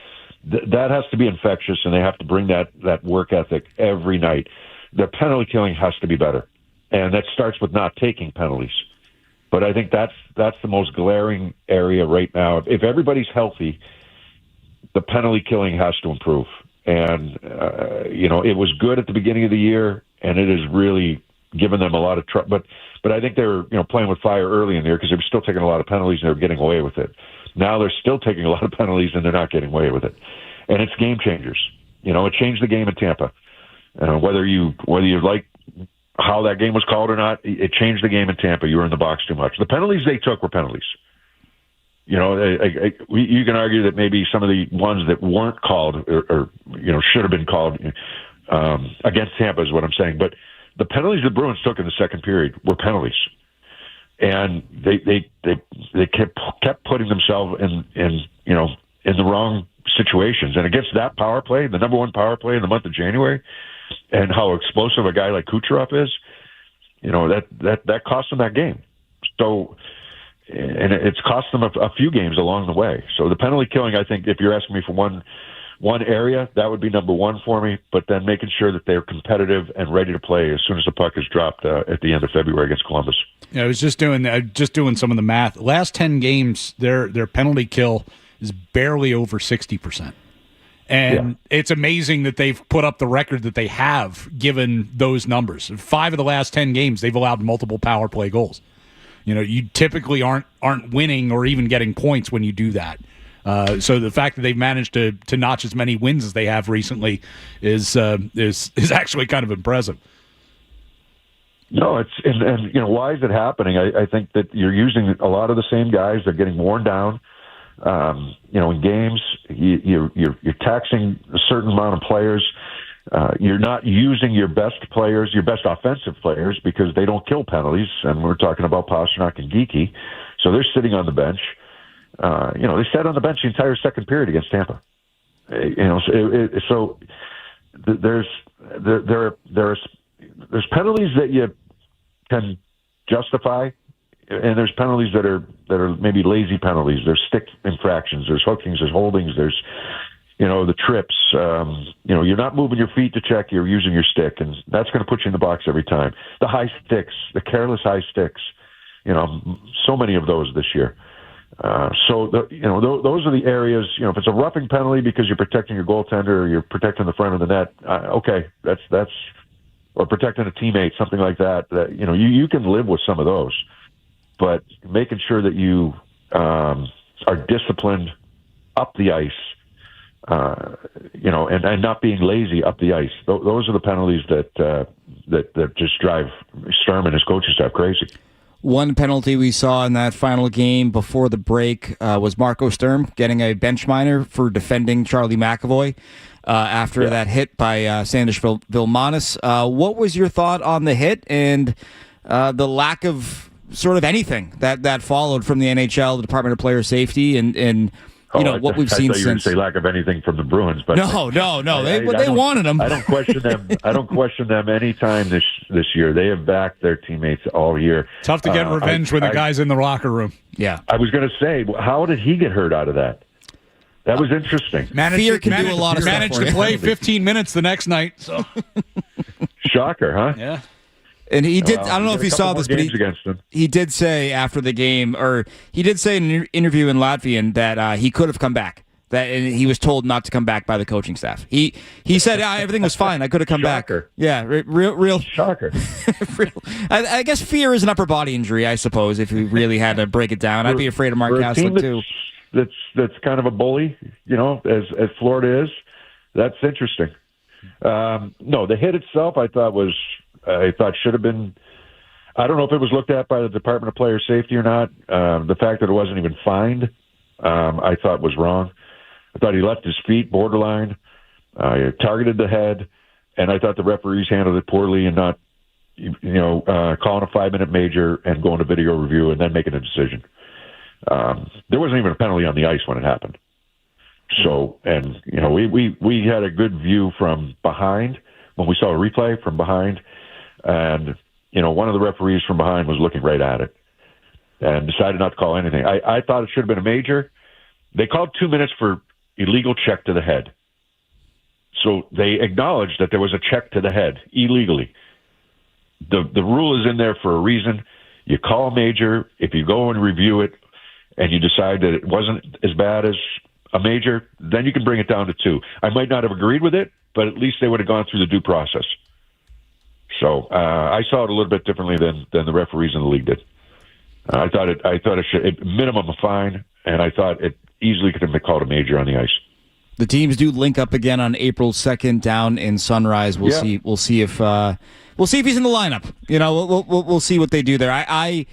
has to be infectious, and they have to bring that work ethic every night. The penalty killing has to be better, and that starts with not taking penalties. But I think that's the most glaring area right now. If everybody's healthy, the penalty killing has to improve. And it was good at the beginning of the year, and it has really given them a lot of trouble. But I think they were playing with fire early in the year because they were still taking a lot of penalties and they were getting away with it. Now they're still taking a lot of penalties and they're not getting away with it. And it's game changers. It changed the game in Tampa. Whether you like how that game was called or not, it changed the game in Tampa. You were in the box too much. The penalties they took were penalties. You can argue that maybe some of the ones that weren't called or should have been called against Tampa is what I'm saying. But the penalties the Bruins took in the second period were penalties, and they kept putting themselves in the wrong situations. And against that power play, the number one power play in the month of January, and how explosive a guy like Kucherov is, that cost them that game. So, and it's cost them a few games along the way. So the penalty killing, I think, if you're asking me for one area, that would be number one for me, but then making sure that they're competitive and ready to play as soon as the puck is dropped at the end of February against Columbus. Yeah, I was just doing some of the math. Last 10 games, their penalty kill is barely over 60%. And it's amazing that they've put up the record that they have given those numbers. 5 of the last 10 games, they've allowed multiple power play goals. You typically aren't winning or even getting points when you do that. So the fact that they've managed to notch as many wins as they have recently is actually kind of impressive. No, it's and why is it happening? I think that you're using a lot of the same guys. They're getting worn down. In games, you're taxing a certain amount of players. You're not using your best players, your best offensive players, because they don't kill penalties. And we're talking about Pastrnak and Geekie, so they're sitting on the bench. They sat on the bench the entire second period against Tampa. So there's penalties that you can justify, and there's penalties that are maybe lazy penalties. There's stick infractions. There's hookings. There's holdings. There's the trips. You're not moving your feet to check. You're using your stick, and that's going to put you in the box every time. The high sticks, the careless high sticks. So many of those this year. Those are the areas. If it's a roughing penalty because you're protecting your goaltender or you're protecting the front of the net, okay, that's or protecting a teammate, something like that. That you can live with some of those, but making sure that you are disciplined up the ice, and not being lazy up the ice. Those are the penalties that just drive Sturm and his coaching staff crazy. One penalty we saw in that final game before the break was Marco Sturm getting a bench minor for defending Charlie McAvoy after that hit by Sanders Vilmanis. What was your thought on the hit and the lack of sort of anything that followed from the NHL, the Department of Player Safety, and what we've seen I thought you were going to say lack of anything from the Bruins, but no. They wanted him. I don't question them. I don't question them any time this year. They have backed their teammates all year. Tough to get revenge when the guy's in the locker room. Yeah, I was going to say, how did he get hurt out of that? That was interesting. Fear can do a lot of stuff. Managed to play 15 minutes the next night. So shocker, huh? Yeah. And he did. I don't know if you saw this, but he did say after the game, or he did say in an interview in Latvian that he could have come back. That and he was told not to come back by the coaching staff. He said everything was fine. I could have come Shocker. back. Yeah, real shocker. I guess fear is an upper body injury. I suppose if we really had to break it down, I'd be afraid of Mark Haslick too. That's kind of a bully, as Florida is. That's interesting. No, the hit itself, I thought should have been. I don't know if it was looked at by the Department of Player Safety or not. The fact that it wasn't even fined, I thought was wrong. I thought he left his feet borderline, targeted the head, and I thought the referees handled it poorly and not, calling a 5-minute major and going to video review and then making a decision. There wasn't even a penalty on the ice when it happened. So, and we had a good view from behind when we saw a replay from behind. And, one of the referees from behind was looking right at it and decided not to call anything. I thought it should have been a major. They called 2 minutes for illegal check to the head. So they acknowledged that there was a check to the head illegally. The rule is in there for a reason. You call a major. If you go and review it and you decide that it wasn't as bad as a major, then you can bring it down to 2. I might not have agreed with it, but at least they would have gone through the due process. So I saw it a little bit differently than the referees in the league did. I thought it should minimum a fine, and I thought it easily could have been called a major on the ice. The teams do link up again on April 2nd down in Sunrise. We'll see. We'll see if he's in the lineup. We'll see what they do there. I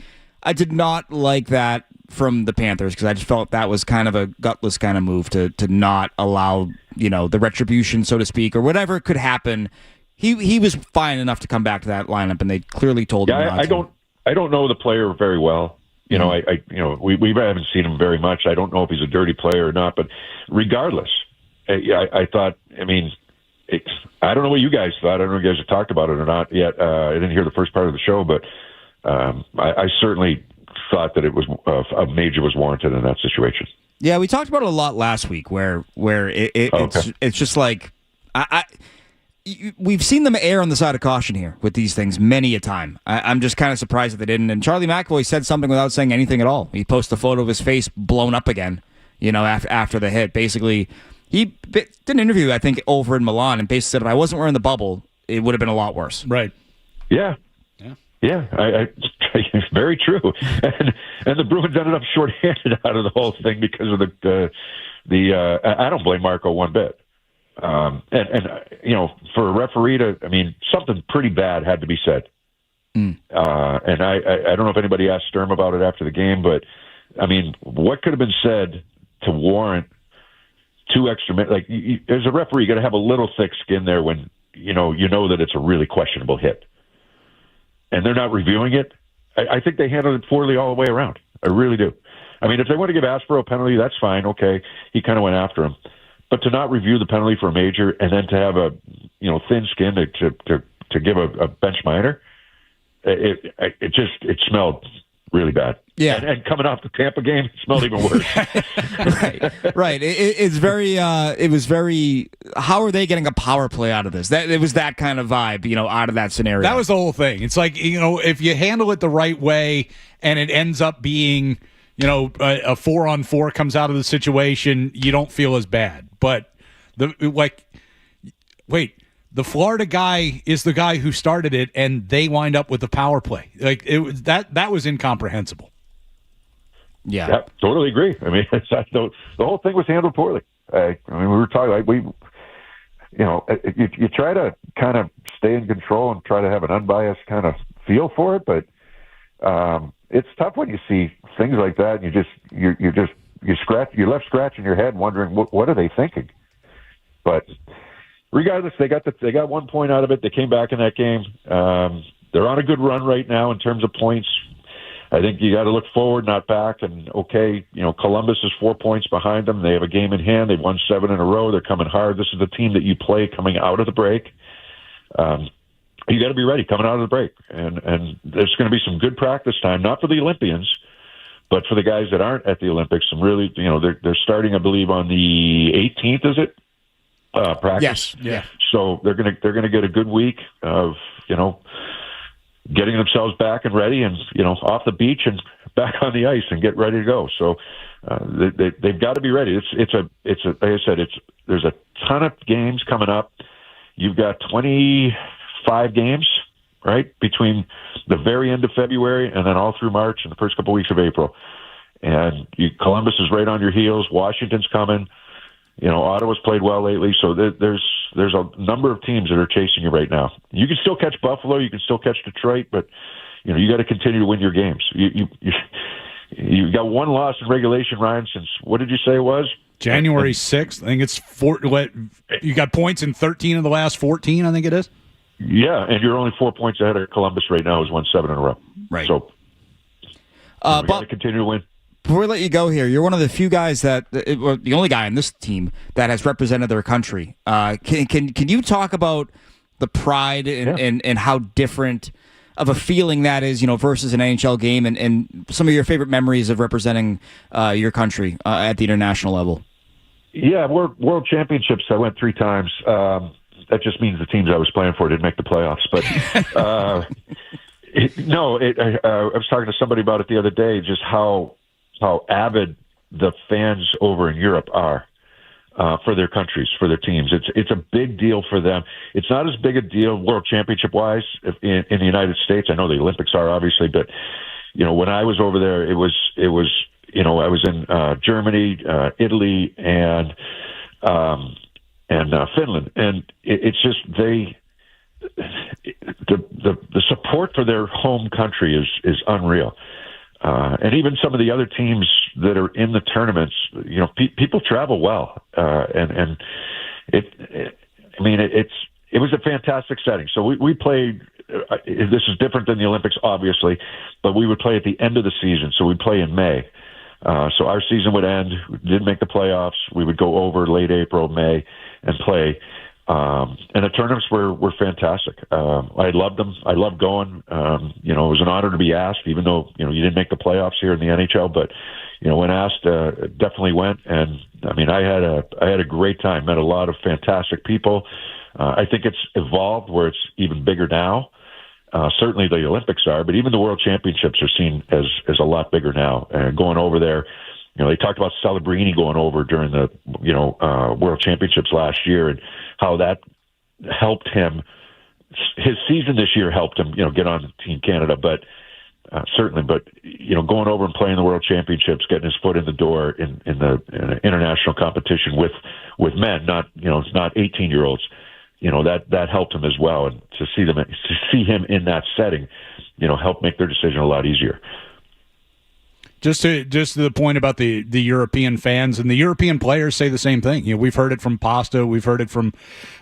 did not like that from the Panthers because I just felt that was kind of a gutless kind of move to not allow the retribution, so to speak, or whatever could happen. He was fine enough to come back to that lineup, and they clearly told him not to. I don't know the player very well. We haven't seen him very much. I don't know if he's a dirty player or not. But regardless, I thought. I mean, I don't know what you guys thought. I don't know if you guys have talked about it or not yet. I didn't hear the first part of the show, but I certainly thought that it was a major was warranted in that situation. Yeah, we talked about it a lot last week, where it's just like we've seen them err on the side of caution here with these things many a time. I'm just kind of surprised that they didn't. And Charlie McAvoy said something without saying anything at all. He posted a photo of his face blown up again. after the hit. Basically, he did an interview, I think, over in Milan, and basically said, if I wasn't wearing the bubble, it would have been a lot worse. Right. Yeah. I it's very true. And the Bruins ended up shorthanded out of the whole thing because of the I don't blame Marco one bit. And for a referee something pretty bad had to be said. And I don't know if anybody asked Sturm about it after the game, but I mean, what could have been said to warrant 2 extra minutes? Like, as a referee, you got to have a little thick skin there when you know that it's a really questionable hit, and they're not reviewing it. I think they handled it poorly all the way around. I really do. I mean, if they want to give Aspero a penalty, that's fine. Okay, he kind of went after him, but to not review the penalty for a major and then to have a thin skin to give a bench minor, it smelled really bad. Yeah, and coming off the Tampa game, it smelled even worse. Right. It's very. It was very. How are they getting a power play out of this? It was that kind of vibe, out of that scenario. That was the whole thing. It's like, if you handle it the right way, and it ends up being, a 4-on-4 comes out of the situation, you don't feel as bad. But the Florida guy is the guy who started it, and they wind up with the power play. Like, it was that was incomprehensible. Yeah, totally agree. I mean, the whole thing was handled poorly. We were talking you try to kind of stay in control and try to have an unbiased kind of feel for it, but it's tough when you see things like that. And you're left scratching your head, wondering what are they thinking. But regardless, they got 1 point out of it. They came back in that game. They're on a good run right now in terms of points. I think you got to look forward, not back. And Columbus is 4 points behind them. They have a game in hand. They've won 7 in a row. They're coming hard. This is the team that you play coming out of the break. You got to be ready coming out of the break. And there's going to be some good practice time, not for the Olympians, but for the guys that aren't at the Olympics. Some really, they're starting, I believe, on the 18th. Is it? Practice. Yes. Yeah. So they're gonna get a good week of getting themselves back and ready, and off the beach and back on the ice and get ready to go. So they've got to be ready. It's like I said, there's a ton of games coming up. You've got 25 games, right, between the very end of February and then all through March and the first couple weeks of April. And Columbus is right on your heels. Washington's coming. Ottawa's played well lately, so there's a number of teams that are chasing you right now. You can still catch Buffalo, you can still catch Detroit, but you got to continue to win your games. You got one loss in regulation, Ryan, since what did you say it was? January 6th. I think it's you got points in 13 of the last 14, I think it is. Yeah, and you're only 4 points ahead of Columbus right now, who's won 7 in a row. Right. So we got to continue to win. Before we let you go here, you're one of the few guys the only guy on this team that has represented their country. Can you talk about the pride and how different of a feeling that is, versus an NHL game, and some of your favorite memories of representing your country at the international level? Yeah, World Championships, I went 3 times. That just means the teams I was playing for didn't make the playoffs. But I was talking to somebody about it the other day, just how avid the fans over in Europe are for their countries, for their teams. It's a big deal for them. It's not as big a deal World Championship wise in the United States. I know the Olympics are obviously, but when I was over there, it was I was in Germany, Italy, and Finland, and it's just the support for their home country is unreal. And even some of the other teams that are in the tournaments, people travel well, and it was a fantastic setting. So we played. This is different than the Olympics, obviously, but we would play at the end of the season. So we'd play in May. So our season would end. We didn't make the playoffs. We would go over late April, May, and play. And the tournaments were fantastic. I loved them. I loved going. It was an honor to be asked, even though, you didn't make the playoffs here in the NHL, but, when asked, definitely went. And I had a great time, met a lot of fantastic people. I think it's evolved where it's even bigger now. Certainly the Olympics are, but even the World Championships are seen as a lot bigger now. And going over there, They talked about Celebrini going over during the World Championships last year, and how that helped him. His season this year helped him, get on Team Canada, but certainly. But going over and playing the World Championships, getting his foot in the door in the international competition with men, not 18-year-olds. That helped him as well, and to see him in that setting, helped make their decision a lot easier. Just to the point about the European fans, and the European players say the same thing. We've heard it from Pasta, we've heard it from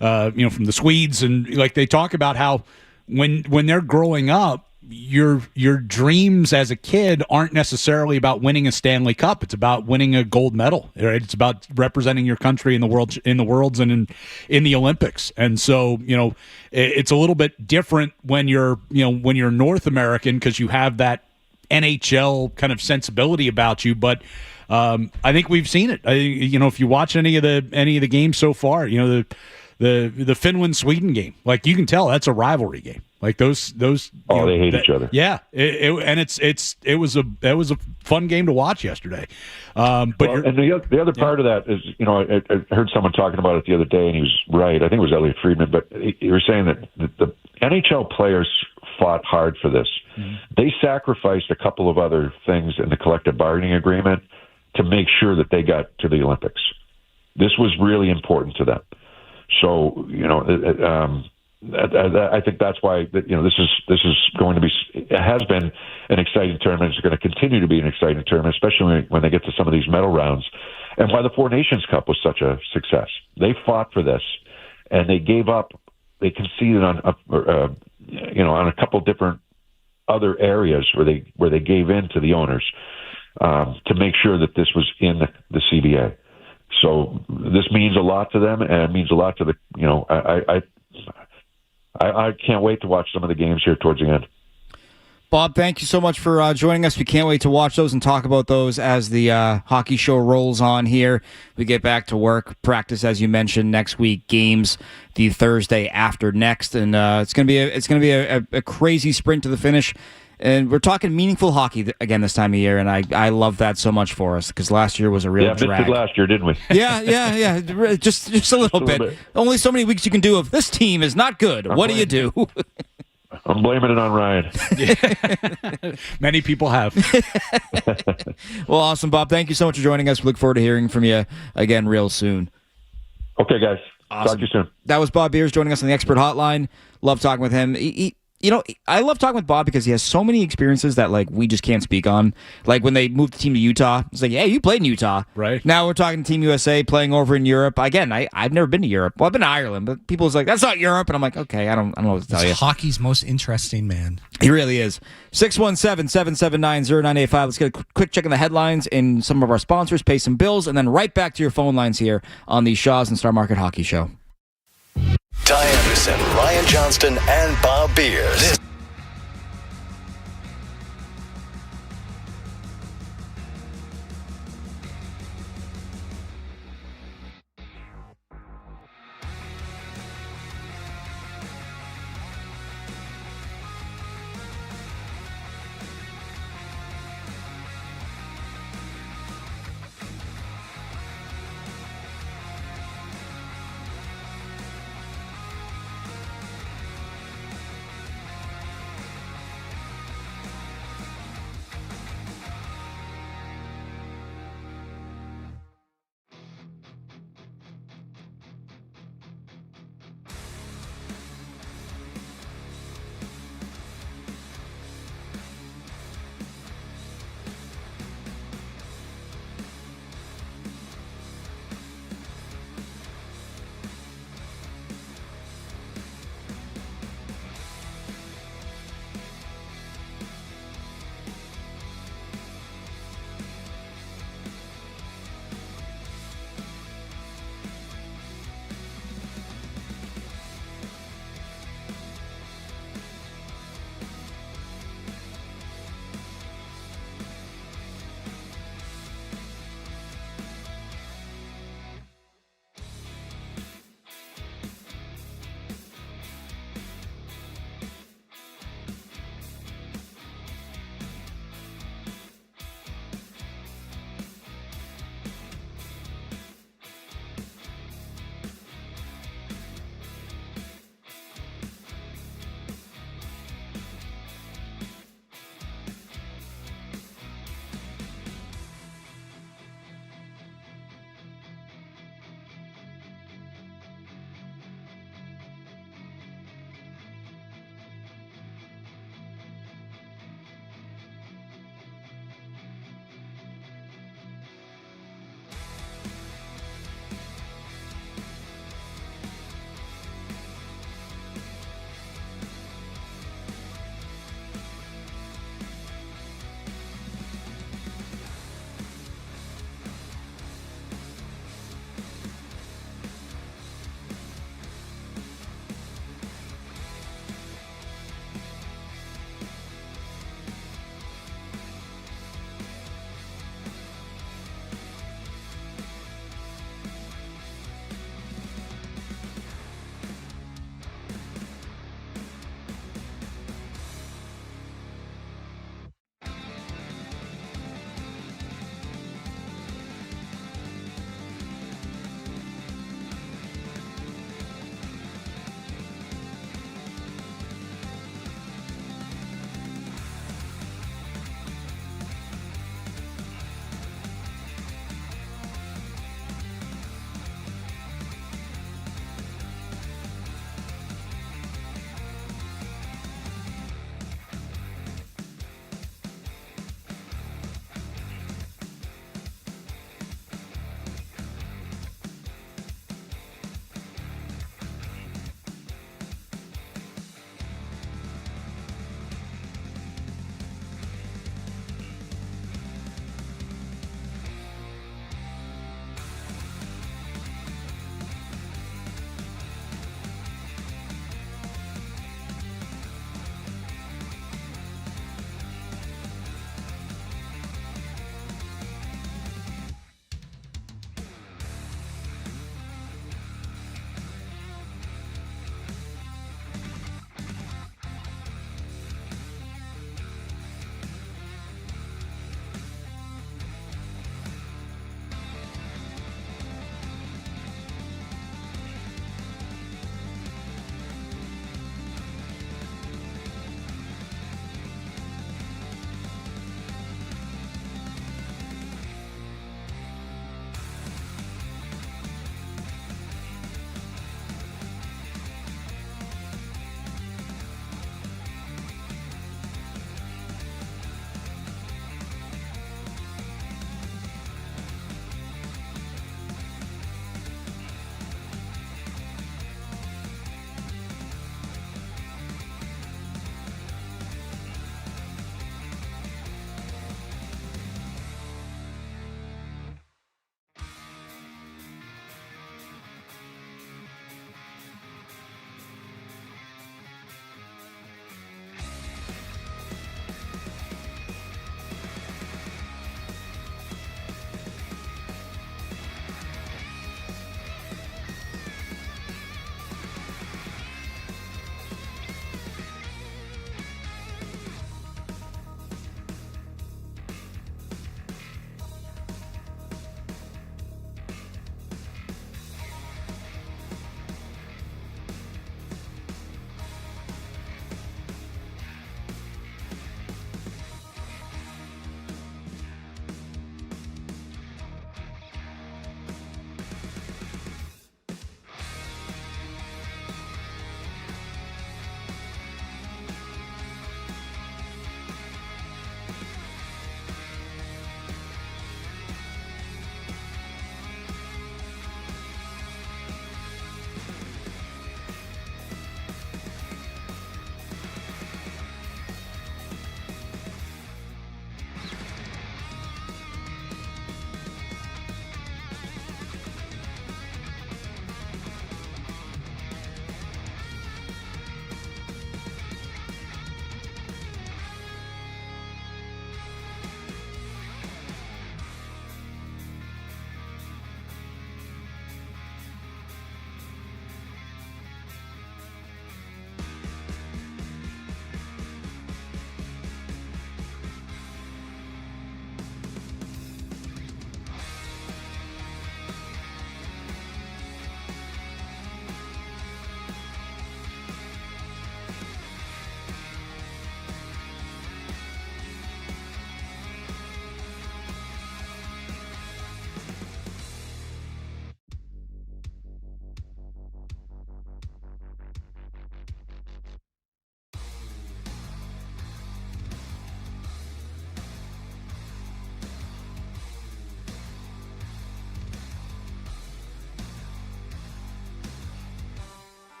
from the Swedes, and like they talk about how when they're growing up, your dreams as a kid aren't necessarily about winning a Stanley Cup. It's about winning a gold medal. Right? It's about representing your country in the worlds and in the Olympics. And so it's a little bit different when you're North American, because you have that NHL kind of sensibility about you, but I think we've seen it. If you watch any of the games so far, the Finland-Sweden game, like you can tell that's a rivalry game. Like those. They hate each other. Yeah, it was a fun game to watch yesterday. And the other part of that is, I heard someone talking about it the other day, and he was right. I think it was Elliot Friedman, but he was saying that the NHL players fought hard for this. Mm-hmm. They sacrificed a couple of other things in the collective bargaining agreement to make sure that they got to the Olympics. This was really important to them. So, I think that's why this is going to be. It has been an exciting tournament. It's going to continue to be an exciting tournament, especially when they get to some of these medal rounds, and why the Four Nations Cup was such a success. They fought for this, and they gave up. They conceded on a couple different other areas where they gave in to the owners to make sure that this was in the CBA. So this means a lot to them, and it means a lot to the. I can't wait to watch some of the games here towards the end. Bob, thank you so much for joining us. We can't wait to watch those and talk about those as the hockey show rolls on here. We get back to work, practice as you mentioned next week, games the Thursday after next, and it's gonna be a crazy sprint to the finish. And we're talking meaningful hockey again this time of year, and I love that so much for us, because last year was a real drag. Missed it last year, didn't we? Yeah. Just a little bit. Only so many weeks you can do of this team is not good. What do you do? I'm blaming it on Ryan. Many people have. Well, awesome, Bob. Thank you so much for joining us. We look forward to hearing from you again real soon. Okay, guys. Awesome. Talk to you soon. That was Bob Beers joining us on the Expert Hotline. Love talking with him. I love talking with Bob because he has so many experiences that we just can't speak on. Like when they moved the team to Utah, it's like, hey, you played in Utah. Right. Now we're talking Team USA playing over in Europe. Again, I've never been to Europe. Well, I've been to Ireland, but people's like, that's not Europe. And I'm like, okay, I don't know what to tell you. Hockey's most interesting man. He really is. 617-779-0985. Let's get a quick check on the headlines and some of our sponsors, pay some bills, and then right back to your phone lines here on the Shaw's and Star Market Hockey Show. Ty Anderson, Ryan Johnston, and Bob Beers.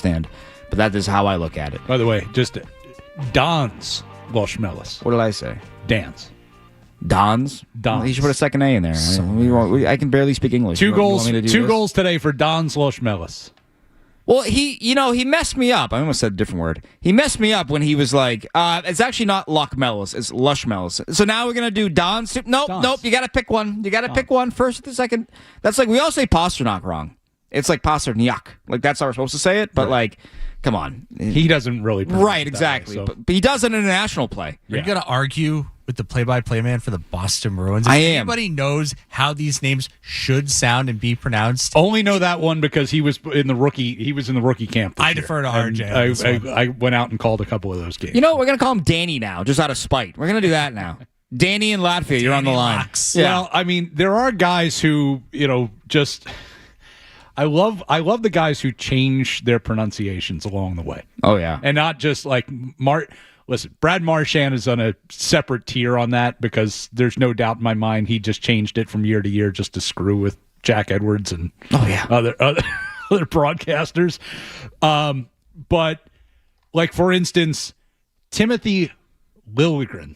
understand. But that is how I look at it. By the way, just Dans Los Melis. What did I say? Dance. Don's? Don's. You should put a second A in there. I can barely speak English. Two You want goals. me to do Two this? goals today for Dans Los Melis. Well, he messed me up. I almost said a different word. He messed me up when he was like, it's actually not Loch Melis, it's Lush Melis. So now we're going to do Don's. Nope, you got to pick one. You got to pick one first or the second. That's like, we all say Pasternak wrong. It's like Pasternak. Like, that's how we're supposed to say it, but like, come on. He doesn't really pronounce Right, it that exactly. way, so. But he does it in a national play. Are you going to argue with the play-by-play man for the Boston Bruins? If I am. Anybody knows how these names should sound and be pronounced? Only know that one because he was in the rookie. He was in the rookie camp. This I year. defer to And RJ on this one. I went out and called a couple of those games. You know what? We're going to call him Danny now, just out of spite. We're going to do that now. Danny in Latvia, you're on the Danny line. Locks. Yeah. Well, I mean, there are guys who, just I love the guys who change their pronunciations along the way. Oh, yeah. And not just like Listen, Brad Marchand is on a separate tier on that because there's no doubt in my mind he just changed it from year to year just to screw with Jack Edwards and other broadcasters. But like, for instance, Timothy Liljegren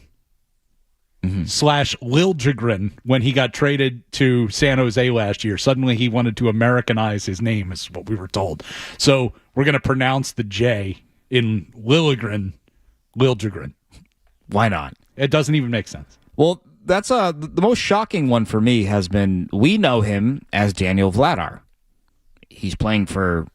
/ Liljegren, when he got traded to San Jose last year, suddenly he wanted to Americanize his name, is what we were told. So we're going to pronounce the J in Liljegren. Why not? It doesn't even make sense. Well, that's the most shocking one for me has been, we know him as Daniel Vladar. He's playing for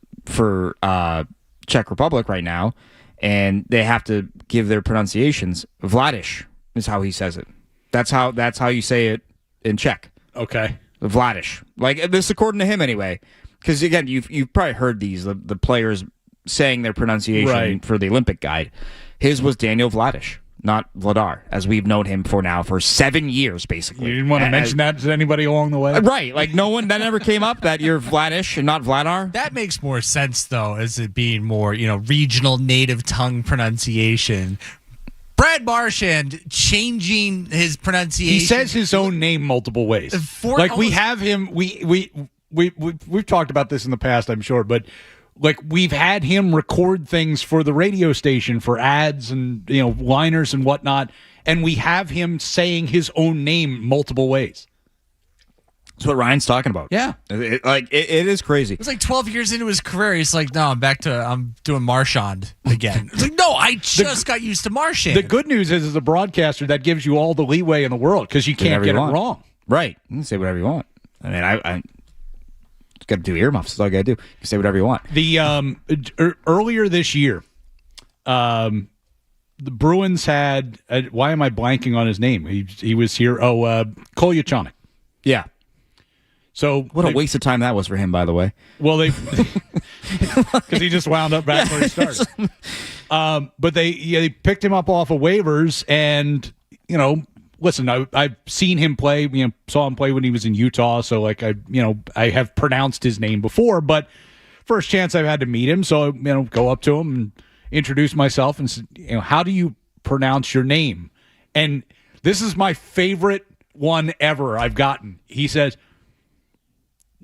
Czech Republic right now, and they have to give their pronunciations. Vladish is how he says it. That's how you say it in Czech. Okay. Vladish. Like, this according to him anyway. Because again, you've probably heard the players saying their pronunciation for the Olympic guide. His was Daniel Vladish, not Vladar, as we've known him for 7 years, basically. You didn't want to mention that to anybody along the way? Right. Like, no one, that never came up, that you're Vladish and not Vladar? That makes more sense, though, as it being more, regional native tongue pronunciation. Brad Marchand changing his pronunciation. He says his own name multiple ways. We have him. We've talked about this in the past, I'm sure, but like, we've had him record things for the radio station for ads and liners and whatnot, and we have him saying his own name multiple ways. That's what Ryan's talking about. Yeah, it is crazy. It was like 12 years into his career. He's like, no, I'm doing Marchand again. It's like, no, I just got used to Marchand. The good news is, as a broadcaster, that gives you all the leeway in the world because you can't get it wrong. Right. You can say whatever you want. I mean, I got to do earmuffs. That's all you got to do. You can say whatever you want. The earlier this year, the Bruins had. Why am I blanking on his name? He was here. Kolyachonok. Yeah. So what a waste of time that was for him, by the way. Well, because he just wound up back where he started. But they picked him up off of waivers, and listen, I've seen him play. Saw him play when he was in Utah. So like I have pronounced his name before, but first chance I've had to meet him, so go up to him and introduce myself and say, how do you pronounce your name? And this is my favorite one ever I've gotten. He says,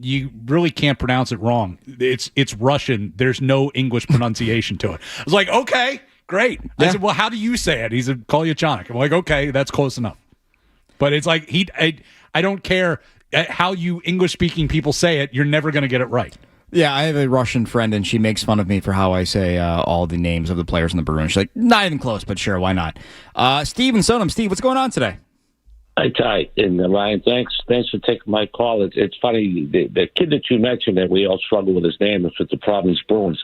you really can't pronounce it wrong. It's Russian. There's no English pronunciation to it. I was like, okay, great. I said, well, how do you say it? He said, Kolyachonok. I'm like, okay, that's close enough. But it's like, I don't care how you English-speaking people say it. You're never going to get it right. Yeah, I have a Russian friend, and she makes fun of me for how I say all the names of the players in the Bruins. She's like, not even close, but sure, why not? Steve and Sonam. Steve, what's going on today? Hi, Ty. And Ryan, thanks for taking my call. It's funny, the kid that you mentioned that we all struggle with his name, if it's the Providence Bruins,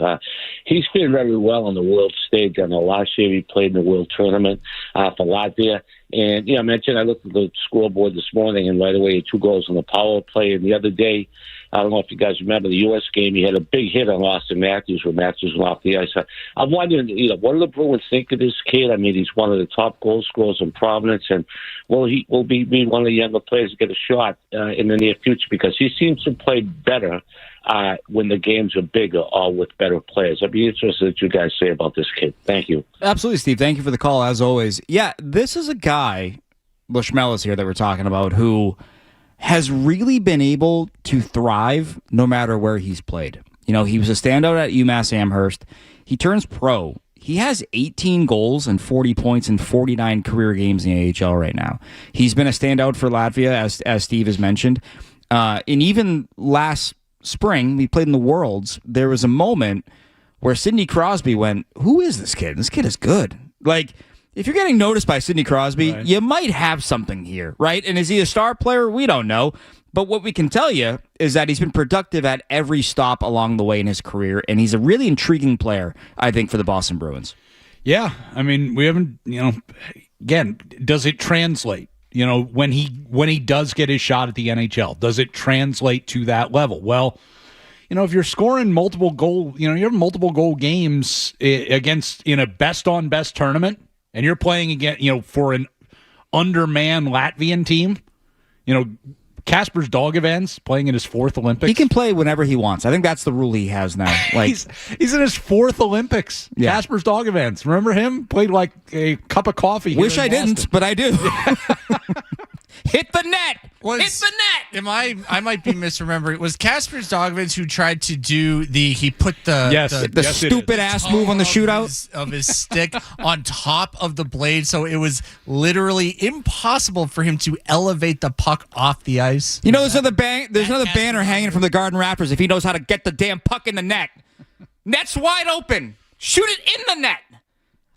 he's doing very well on the world stage. I know last year he played in the World Tournament for Latvia. And, I mentioned I looked at the scoreboard this morning, and right away he had 2 goals on the power play. And the other day, I don't know if you guys remember the U.S. game, he had a big hit on Austin Matthews when Matthews went off the ice. I'm wondering, what do the Bruins think of this kid? I mean, he's one of the top goal scorers in Providence, and will he be one of the younger players to get a shot in the near future? Because he seems to play better when the games are bigger or with better players. I'd be interested in what you guys say about this kid. Thank you. Absolutely, Steve. Thank you for the call, as always. Yeah, this is a guy, Bushmellis here, that we're talking about, who has really been able to thrive no matter where he's played. He was a standout at UMass Amherst. He turns pro. He has 18 goals and 40 points in 49 career games in the AHL right now. He's been a standout for Latvia, as Steve has mentioned. And even last spring, we played in the Worlds, there was a moment where Sidney Crosby went, who is this kid? This kid is good. Like, if you're getting noticed by Sidney Crosby, right, you might have something here, right? And is he a star player? We don't know. But what we can tell you is that he's been productive at every stop along the way in his career, and he's a really intriguing player, I think, for the Boston Bruins. Yeah, I mean, we haven't, again, does it translate? When he does get his shot at the NHL, does it translate to that level? Well, if you're scoring multiple goal, you have multiple goal games against in a best on best tournament, and you're playing again, for an undermanned Latvian team, Kasper's Dogevans playing in his 4th Olympics. He can play whenever he wants. I think that's the rule he has now. Like he's in his 4th Olympics. Yeah. Kasper's Dogevans. Remember him? Played like a cup of coffee. Wish I didn't, but I do. Hit the net. Hit the net. I might be misremembering. It was Kasper's Dogvins who tried to do he put the stupid ass move on the shootout of his stick on top of the blade, so it was literally impossible for him to elevate the puck off the ice. There's another banner hanging from the Garden Raptors if he knows how to get the damn puck in the net. Net's wide open. Shoot it in the net.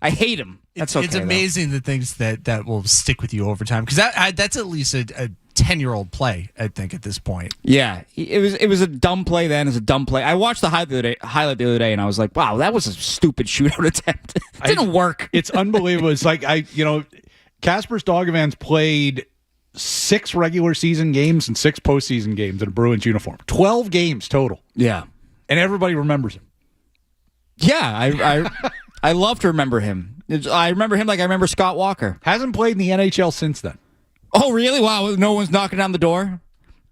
I hate him. That's okay. It's amazing the things that will stick with you over time, because that's at least a 10-year-old play, I think, at this point. Yeah, it was a dumb play then. It's a dumb play. I watched the highlight the other day, and I was like, wow, that was a stupid shootout attempt. It didn't work. It's unbelievable. It's like Kasper's Dogevans played 6 regular season games and 6 postseason games in a Bruins uniform. 12 games total. Yeah, and everybody remembers him. Yeah, I love to remember him. I remember him like I remember Scott Walker. Hasn't played in the NHL since then. Oh, really? Wow, no one's knocking down the door?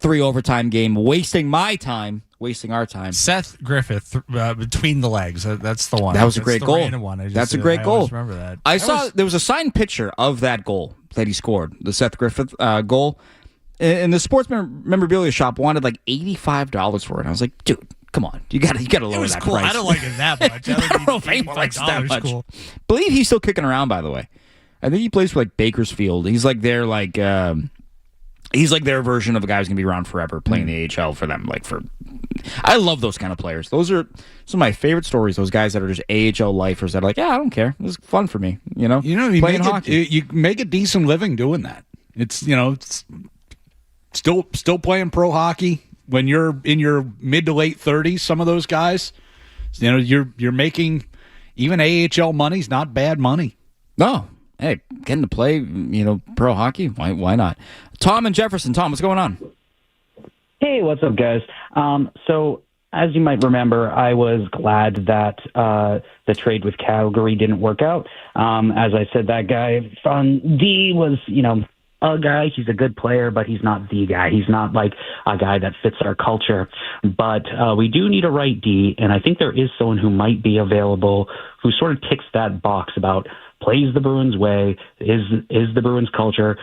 3 overtime game, wasting my time, wasting our time. Seth Griffith, between the legs. That's the one. That was a great goal. That's a great goal. Remember that. I saw there was a signed picture of that goal that he scored, the Seth Griffith goal. And the sports memorabilia shop wanted like $85 for it. And I was like, dude, come on, you gotta lower that cool. price. I don't like it that much. I don't know if anyone likes that much. Cool. Believe he's still kicking around, by the way. I think he plays for like Bakersfield. He's like their their version of a guy who's gonna be around forever, playing the AHL for them. I love those kind of players. Those are some of my favorite stories. Those guys that are just AHL lifers that are like, yeah, I don't care. It was fun for me. You playing hockey. You make a decent living doing that. It's it's still playing pro hockey. When you're in your mid to late 30s, some of those guys, you're making even AHL money's not bad money. No, hey, getting to play, pro hockey, why not? Tom and Jefferson. Tom, what's going on? Hey, what's up, guys? So as you might remember, I was glad that the trade with Calgary didn't work out. As I said, that guy from D was, a guy. He's a good player, but he's not the guy. He's not like a guy that fits our culture. But we do need a right D, and I think there is someone who might be available who sort of ticks that box about plays the Bruins way, is the Bruins culture,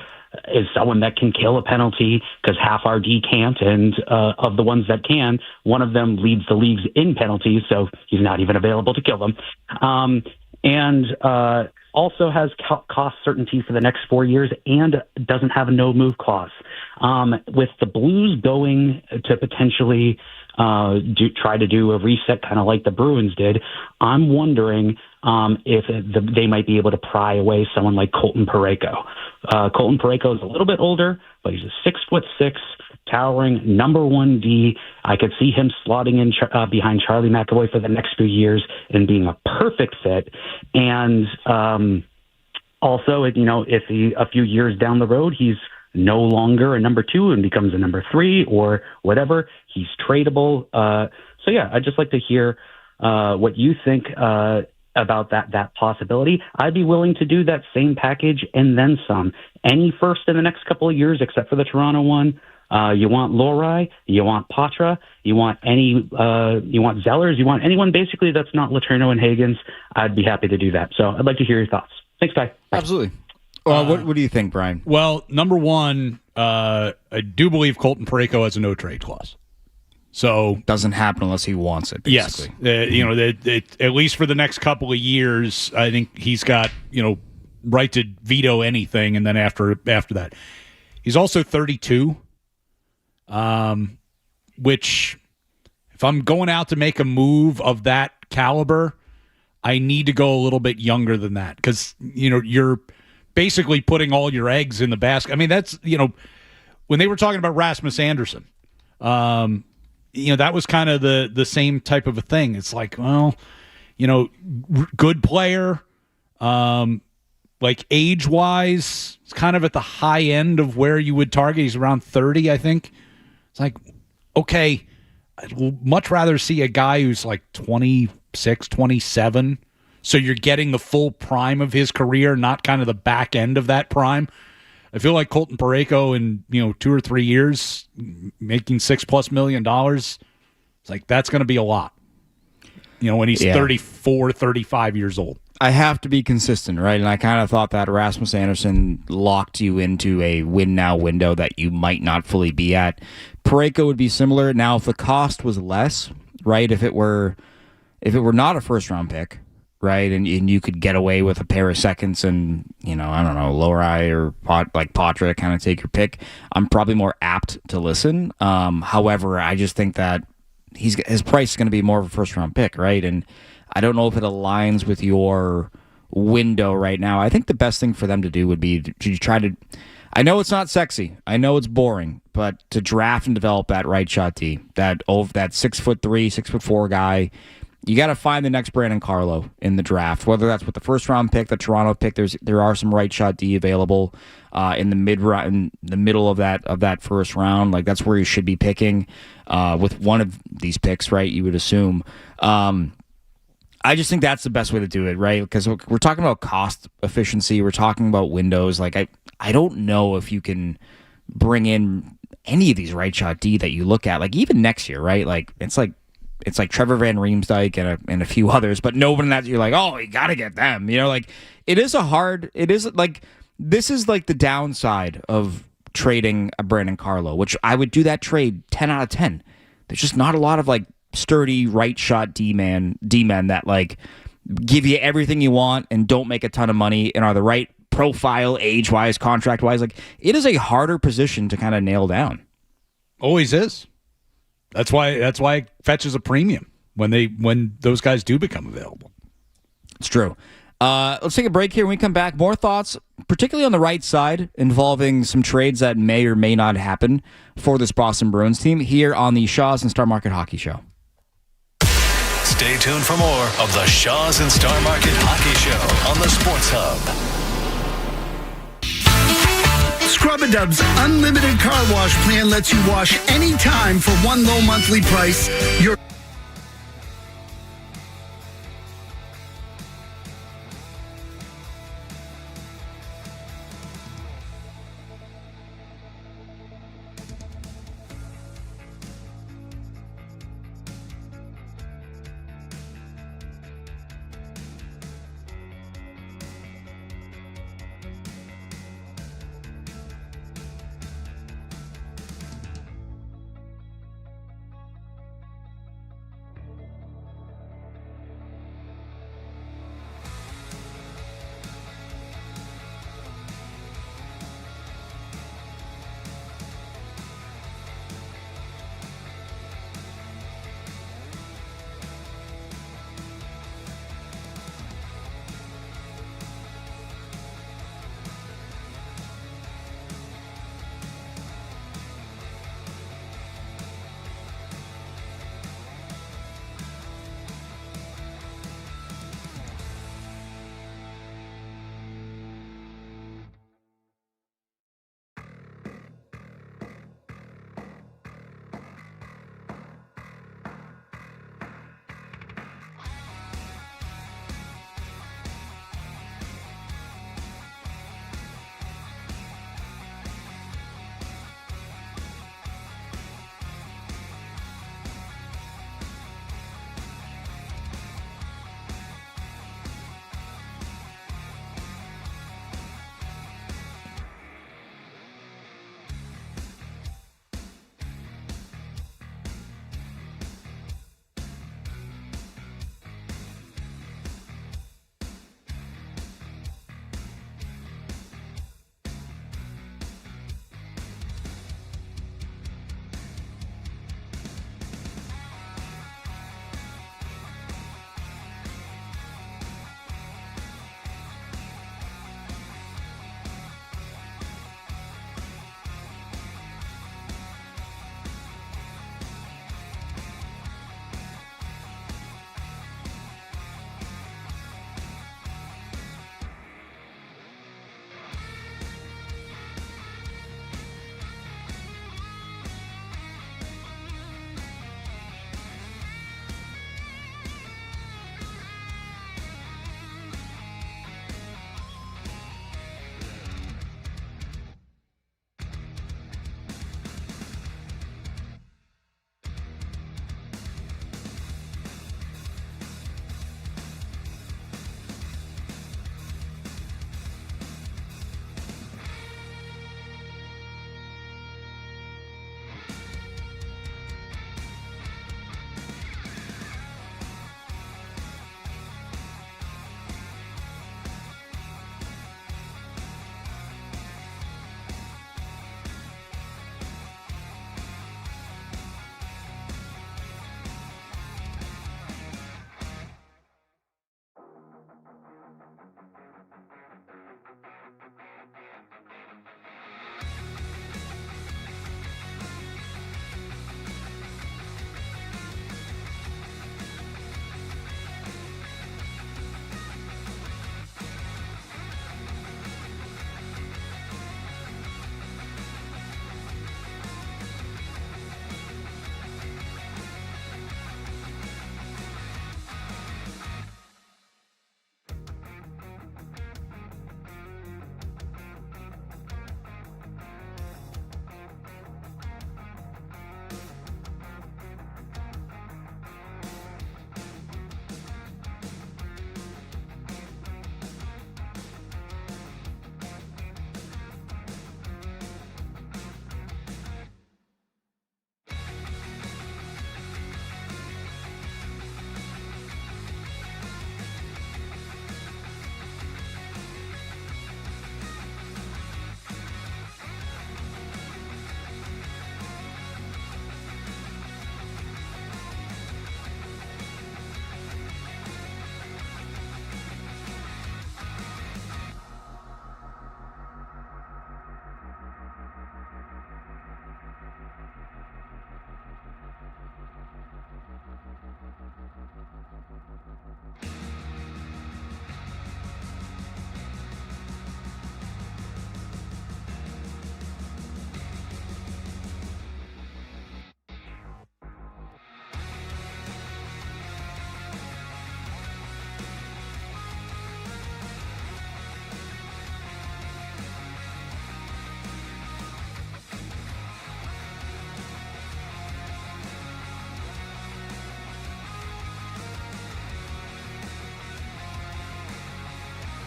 is someone that can kill a penalty, because half our D can't, and of the ones that can, one of them leads the leagues in penalties, so he's not even available to kill them. And also has cost certainty for the next 4 years and doesn't have a no-move clause. With the Blues going to potentially try to do a reset kind of like the Bruins did, I'm wondering if they might be able to pry away someone like Colton Parayko. Colton Parayko is a little bit older, but he's a 6'6", towering #1 D. I could see him slotting in behind Charlie McAvoy for the next few years and being a perfect fit. And also, if a few years down the road he's no longer a #2 and becomes a #3 or whatever, he's tradable. So yeah, I'd just like to hear what you think about that possibility. I'd be willing to do that same package and then some. Any first in the next couple of years, except for the Toronto one. You want Lohrei, you want Patra, you want you want Zellers, you want anyone basically that's not Letourneau and Higgins. I'd be happy to do that. So I'd like to hear your thoughts. Thanks, Ty. Bye. Absolutely. What do you think, Brian? Well, #1, I do believe Colton Parayko has a no trade clause. So doesn't happen unless he wants it. Yes, Basically. at least for the next couple of years, I think he's got right to veto anything, and then after that, he's also 32. Which, if I'm going out to make a move of that caliber, I need to go a little bit younger than that because you're basically putting all your eggs in the basket. I mean, that's when they were talking about Rasmus Anderson. That was kind of the same type of a thing. It's like, well, good player, like age-wise, it's kind of at the high end of where you would target. He's around 30, I think. It's like, okay, I'd much rather see a guy who's like 26, 27, so you're getting the full prime of his career, not kind of the back end of that prime. I feel like Colton Parayko in 2 or 3 years making $6+ million, it's like that's going to be a lot. When he's 34, 35 years old. I have to be consistent, right? And I kind of thought that Rasmus Anderson locked you into a win-now window that you might not fully be at. Parayko would be similar. Now, if the cost was less, right, if it were not a first-round pick, right, and you could get away with a pair of seconds and, I don't know, Lohrei or Poitras, kind of take your pick, I'm probably more apt to listen. However, I just think that his price is going to be more of a first-round pick, right? And I don't know if it aligns with your window right now. I think the best thing for them to do would be to try to... I know it's not sexy. I know it's boring, but to draft and develop that right shot D, that 6'3", 6'4" guy, you got to find the next Brandon Carlo in the draft. Whether that's with the first round pick, the Toronto pick, there are some right shot D available in the middle of that first round. Like that's where you should be picking with one of these picks, right? You would assume. I just think that's the best way to do it, right? Because we're talking about cost efficiency. We're talking about windows. Like I don't know if you can bring in any of these right shot D that you look at, like even next year, right? Like it's like Trevor Van Riemsdyk and a few others, but no one that you're like, oh, you got to get them. Like this is like the downside of trading a Brandon Carlo, which I would do that trade 10 out of 10. There's just not a lot of like sturdy right shot D-men that like give you everything you want and don't make a ton of money and are the right profile, age-wise, contract-wise. Like it is a harder position to kind of nail down. Always is. That's why it fetches a premium when those guys do become available. It's true. Let's take a break here. When we come back, more thoughts, particularly on the right side, involving some trades that may or may not happen for this Boston Bruins team here on the Shaws and Star Market Hockey Show. Stay tuned for more of the Shaws and Star Market Hockey Show on the Sports Hub. Scrub-A-Dub's unlimited car wash plan lets you wash anytime for one low monthly price.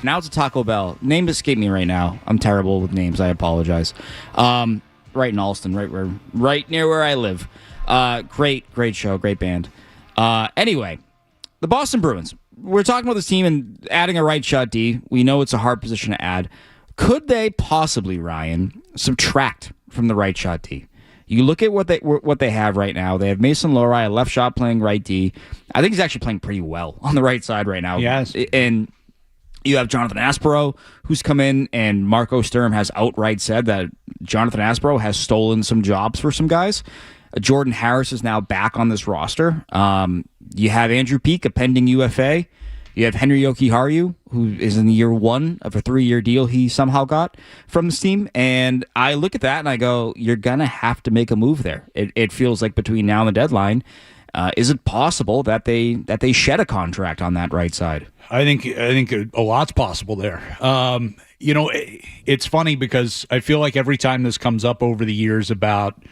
Now it's a Taco Bell. Name escape me right now. I'm terrible with names. I apologize. Right in Alston, right near where I live. Great show, great band. Anyway, the Boston Bruins. We're talking about this team and adding a right shot D. We know it's a hard position to add. Could they possibly, Ryan, subtract from the right shot D? You look at what they have right now. They have Mason Lohrei, a left shot playing right D. I think he's actually playing pretty well on the right side right now. Yes. And you have Jonathan Aspero, who's come in, and Marco Sturm has outright said that Jonathan Aspero has stolen some jobs for some guys. Jordan Harris is now back on this roster. You have Andrew Peeke, a pending UFA. You have Henry Jokiharju, who is in year 1 of a 3-year deal he somehow got from this team. And I look at that and I go, you're going to have to make a move there. It feels like between now and the deadline, is it possible that they shed a contract on that right side? I think a lot's possible there. It's funny because I feel like every time this comes up over the years about,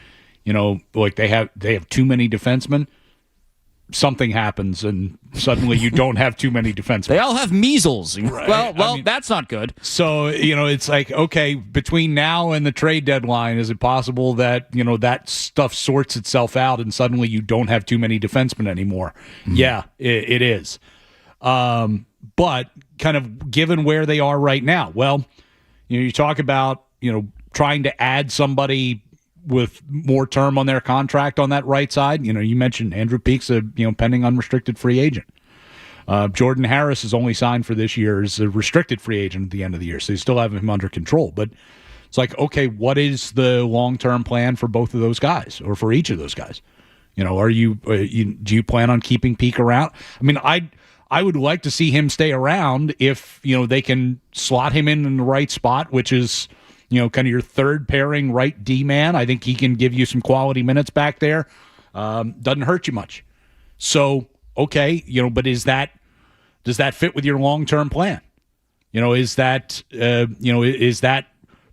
like they have too many defensemen, something happens and suddenly you don't have too many defensemen. They all have measles. Right. Well, that's not good. So, it's like, okay, between now and the trade deadline, is it possible that, that stuff sorts itself out and suddenly you don't have too many defensemen anymore? Mm-hmm. Yeah, it is. But kind of given where they are right now, well, you talk about, trying to add somebody with more term on their contract on that right side. You mentioned Andrew Peake's a pending unrestricted free agent. Jordan Harris is only signed for this year as a restricted free agent at the end of the year, so you still have him under control. But it's like, okay, what is the long-term plan for both of those guys or for each of those guys? Do you plan on keeping Peake around? I mean, I would like to see him stay around if they can slot him in the right spot, which is kind of your third pairing right D man. I think he can give you some quality minutes back there. Doesn't hurt you much. So, okay, but does that fit with your long-term plan? Is that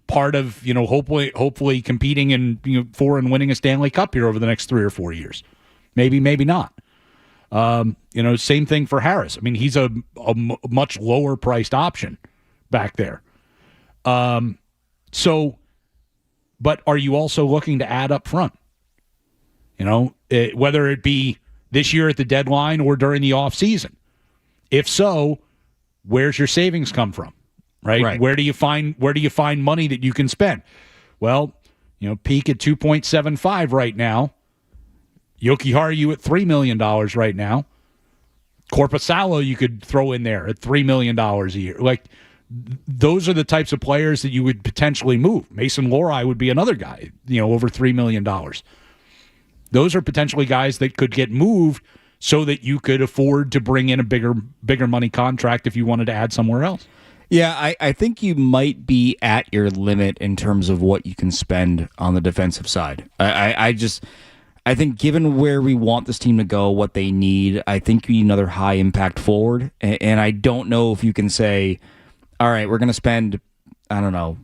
part of, hopefully competing and, for and winning a Stanley Cup here over the next 3 or 4 years? Maybe not. Same thing for Harris. I mean, he's a much lower priced option back there. So, but are you also looking to add up front? Whether it be this year at the deadline or during the off season. If so, where's your savings come from? Right? Where do you find money that you can spend? Well, Peake at 2.75 right now. Jokiharju at $3 million right now. Korpisalo you could throw in there at $3 million a year. Like, those are the types of players that you would potentially move. Mason Lohrei would be another guy, over $3 million. Those are potentially guys that could get moved so that you could afford to bring in a bigger money contract if you wanted to add somewhere else. Yeah, I think you might be at your limit in terms of what you can spend on the defensive side. I think given where we want this team to go, what they need, I think you need another high impact forward. And I don't know if you can say, all right, we're going to spend, I don't know,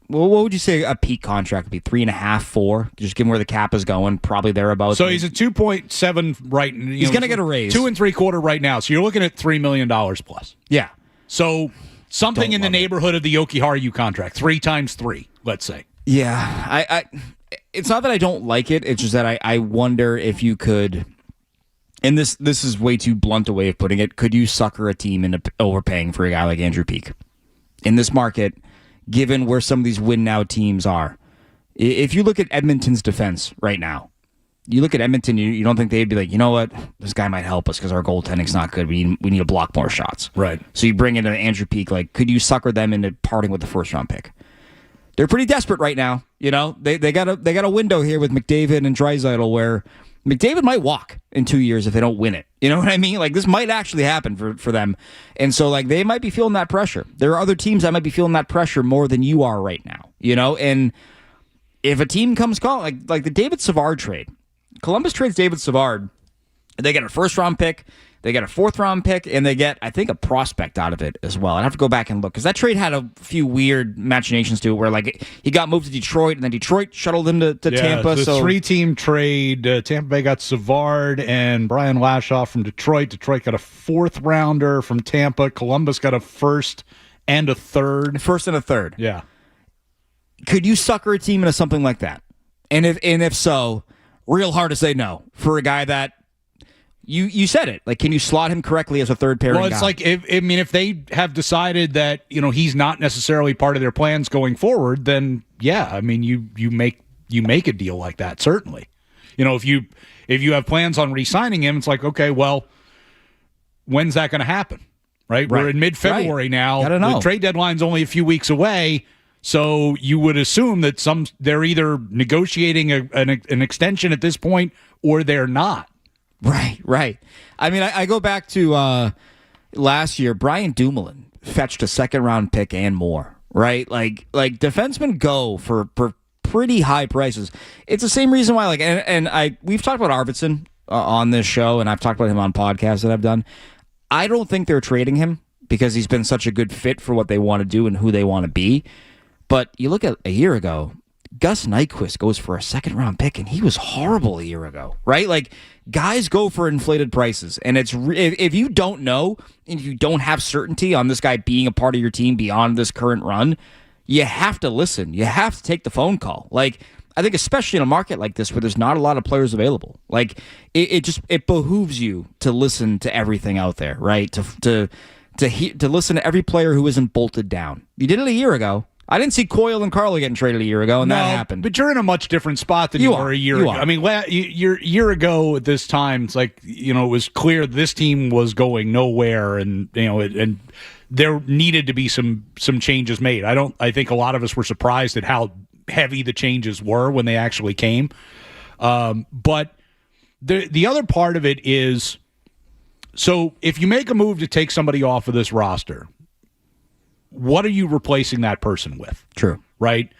well, what would you say a peak contract would be? 3.5, 4? Just given where the cap is going, probably thereabouts. So he's at 2.7 right now. He's going to get a raise. 2 3/4 right now. So you're looking at $3 million plus. Yeah. So something in the neighborhood of the Jokiharju contract, 3 times 3, let's say. Yeah. I it's not that I don't like it. It's just that I wonder if you could, and this is way too blunt a way of putting it, could you sucker a team into overpaying for a guy like Andrew Peake? In this market, given where some of these win-now teams are. If you look at Edmonton's defense right now, you look at Edmonton, you don't think they'd be like, you know what, this guy might help us because our goaltending's not good. We need to block more shots. Right. So you bring in an Andrew Peake, like, could you sucker them into parting with the first-round pick? They're pretty desperate right now. They got a window here with McDavid and Draisaitl where McDavid might walk in 2 years if they don't win it. You know what I mean? Like, this might actually happen for them. And so, like, they might be feeling that pressure. There are other teams that might be feeling that pressure more than you are right now, And if a team comes calling, like the David Savard trade, Columbus trades David Savard, they get a first-round pick, they get a fourth-round pick, and they get, I think, a prospect out of it as well. I'd have to go back and look, because that trade had a few weird machinations to it, where like he got moved to Detroit, and then Detroit shuttled him to Tampa. The three-team trade, Tampa Bay got Savard and Brian Lashoff from Detroit. Detroit got a fourth-rounder from Tampa. Columbus got a first and a third. First and a third. Yeah. Could you sucker a team into something like that? And if so, real hard to say no for a guy that you said it. Like, can you slot him correctly as a third pairing Well, it's guy? like if they have decided that he's not necessarily part of their plans going forward, then yeah, I mean you make a deal like that, certainly. If you have plans on re-signing him, it's like, okay, well, when's that going to happen? Right? We're in mid-February now. Gotta know. The trade deadline's only a few weeks away, so you would assume that they're either negotiating an extension at this point or they're not. Right. I mean, I go back to last year. Brian Dumoulin fetched a second-round pick and more. Right? Like defensemen go for pretty high prices. It's the same reason why. We've talked about Arvidsson on this show, and I've talked about him on podcasts that I've done. I don't think they're trading him because he's been such a good fit for what they want to do and who they want to be. But you look at a year ago, Gus Nyquist goes for a second-round pick, and he was horrible a year ago, right? Like, guys go for inflated prices, and if you don't know and if you don't have certainty on this guy being a part of your team beyond this current run, you have to listen. You have to take the phone call. Like, I think especially in a market like this where there's not a lot of players available, like it behooves you to listen to everything out there, right? To listen to every player who isn't bolted down. You did it a year ago. I didn't see Coyle and Carlo getting traded a year ago, and that happened. But you're in a much different spot than you were a year ago. I mean, a year ago at this time, it's like, it was clear this team was going nowhere, and and there needed to be some changes made. I think a lot of us were surprised at how heavy the changes were when they actually came. But the other part of it is, so if you make a move to take somebody off of this roster, what are you replacing that person with? True. Right?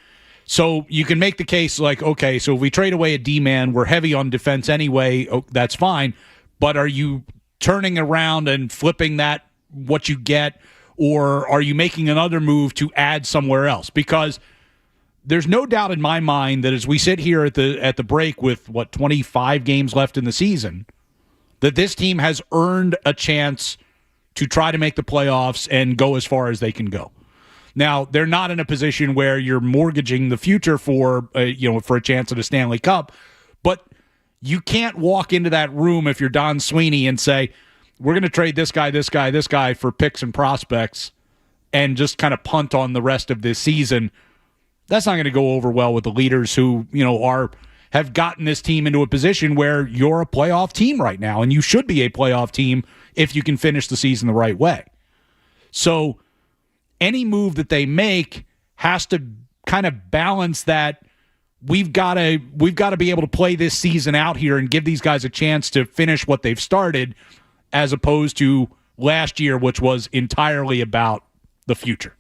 So you can make the case like, okay, so if we trade away a D-man, we're heavy on defense anyway, that's fine. But are you turning around and flipping that, what you get, or are you making another move to add somewhere else? Because there's no doubt in my mind that as we sit here at the break with, 25 games left in the season, that this team has earned a chance to try to make the playoffs and go as far as they can go. Now, they're not in a position where you're mortgaging the future for a chance at a Stanley Cup, but you can't walk into that room if you're Don Sweeney and say, we're going to trade this guy for picks and prospects and just kind of punt on the rest of this season. That's not going to go over well with the leaders who, have gotten this team into a position where you're a playoff team right now, and you should be a playoff team if you can finish the season the right way. So any move that they make has to kind of balance that. We've got to be able to play this season out here and give these guys a chance to finish what they've started, as opposed to last year, which was entirely about the future.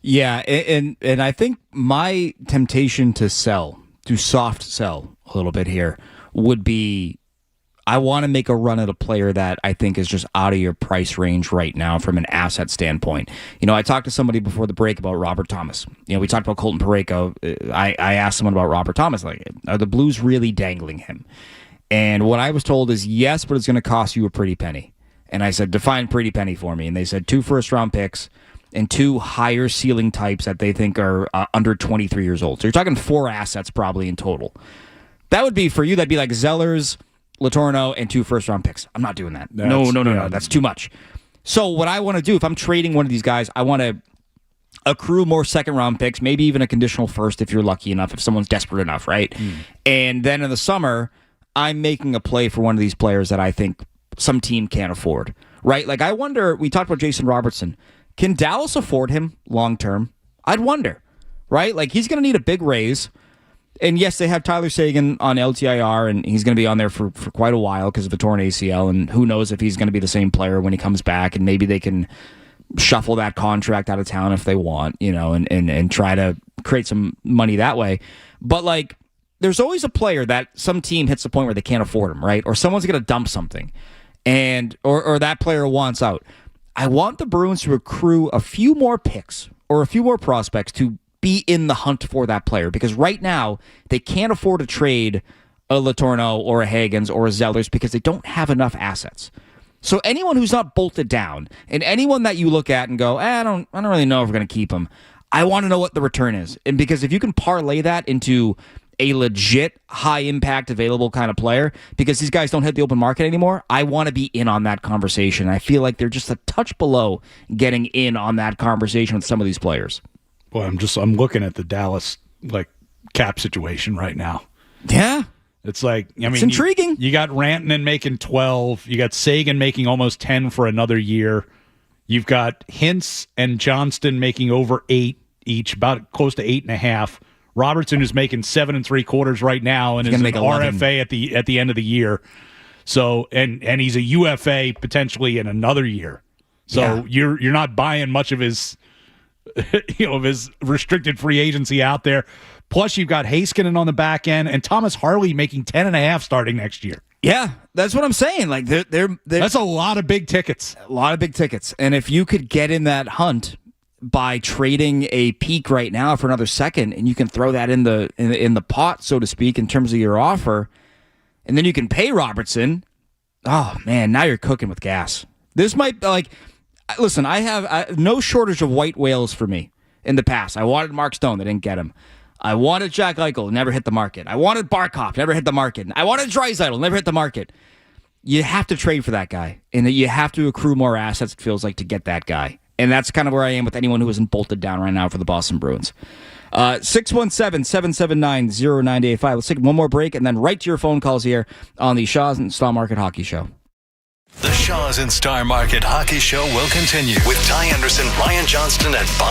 Yeah, and I think my temptation to soft sell a little bit here would be, I want to make a run at a player that I think is just out of your price range right now from an asset standpoint. I talked to somebody before the break about Robert Thomas. We talked about Colton Parayko. I asked someone about Robert Thomas, like, are the Blues really dangling him? And what I was told is yes, but it's going to cost you a pretty penny. And I said, define pretty penny for me. And they said 2 first-round picks and 2 higher ceiling types that they think are under 23 years old. So you're talking 4 assets probably in total. That would be, for you, that'd be like Zellers, Letourneau, and 2 first-round picks. I'm not doing that. No. That's too much. So what I want to do, if I'm trading one of these guys, I want to accrue more second-round picks, maybe even a conditional first if you're lucky enough, if someone's desperate enough, right? And then in the summer, I'm making a play for one of these players that I think some team can't afford, right? Like, I wonder, we talked about Jason Robertson. Can Dallas afford him long-term? I'd wonder, right? Like, he's going to need a big raise. And yes, they have Tyler Seguin on LTIR, and he's going to be on there for quite a while because of a torn ACL, and who knows if he's going to be the same player when he comes back, and maybe they can shuffle that contract out of town if they want, and try to create some money that way. But, like, there's always a player that some team hits the point where they can't afford him, right? Or someone's going to dump something, and or that player wants out. I want the Bruins to accrue a few more picks or a few more prospects to be in the hunt for that player, because right now they can't afford to trade a Letourneau or a Higgins or a Zellers because they don't have enough assets. So anyone who's not bolted down, and anyone that you look at and go, I don't really know if we're going to keep him. I want to know what the return is, and because if you can parlay that into a legit high impact available kind of player, because these guys don't hit the open market anymore, I want to be in on that conversation. I feel like they're just a touch below getting in on that conversation with some of these players. Boy, I'm looking at the Dallas cap situation right now. Yeah. It's like, it's intriguing. You got Rantanen making 12. You got Sagan making almost 10 for another year. You've got Hintz and Johnston making over 8 each, about close to 8.5. Robertson is making 7 3/4 right now, and is an RFA at the end of the year. So, and he's a UFA potentially in another year. So you're not buying much of his, of his restricted free agency out there. Plus, you've got Heiskanen on the back end and Thomas Harley making 10.5 starting next year. Yeah, that's what I'm saying. Like they're that's a lot of big tickets. A lot of big tickets. And if you could get in that hunt by trading a peak right now for another second, and you can throw that in the pot, so to speak, in terms of your offer, and then you can pay Robertson. Oh man, now you're cooking with gas. This might listen. I have no shortage of white whales for me in the past. I wanted Mark Stone, they didn't get him. I wanted Jack Eichel, never hit the market. I wanted Barkov, never hit the market. I wanted Draisaitl, never hit the market. You have to trade for that guy, and you have to accrue more assets, it feels like, to get that guy. And that's kind of where I am with anyone who isn't bolted down right now for the Boston Bruins. 617-779-0985. Let's take one more break, and then right to your phone calls here on the Shaw's and Star Market Hockey Show. The Shaw's and Star Market Hockey Show will continue with Ty Anderson, Ryan Johnston, and Bob.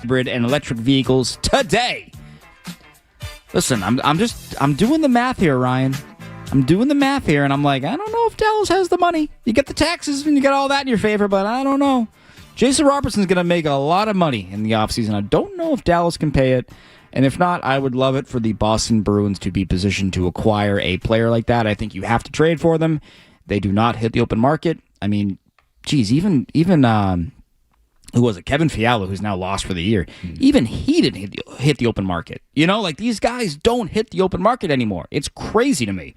hybrid and electric vehicles today. Listen, I'm doing the math here, Ryan. I'm doing the math here, and I'm like, I don't know if Dallas has the money. You get the taxes and you get all that in your favor, but I don't know. Jason Robertson's going to make a lot of money in the offseason. I don't know if Dallas can pay it. And if not, I would love it for the Boston Bruins to be positioned to acquire a player like that. I think you have to trade for them. They do not hit the open market. I mean, geez, even who was it? Kevin Fiala, who's now lost for the year. Even he didn't hit the open market. You know, like these guys don't hit the open market anymore. It's crazy to me.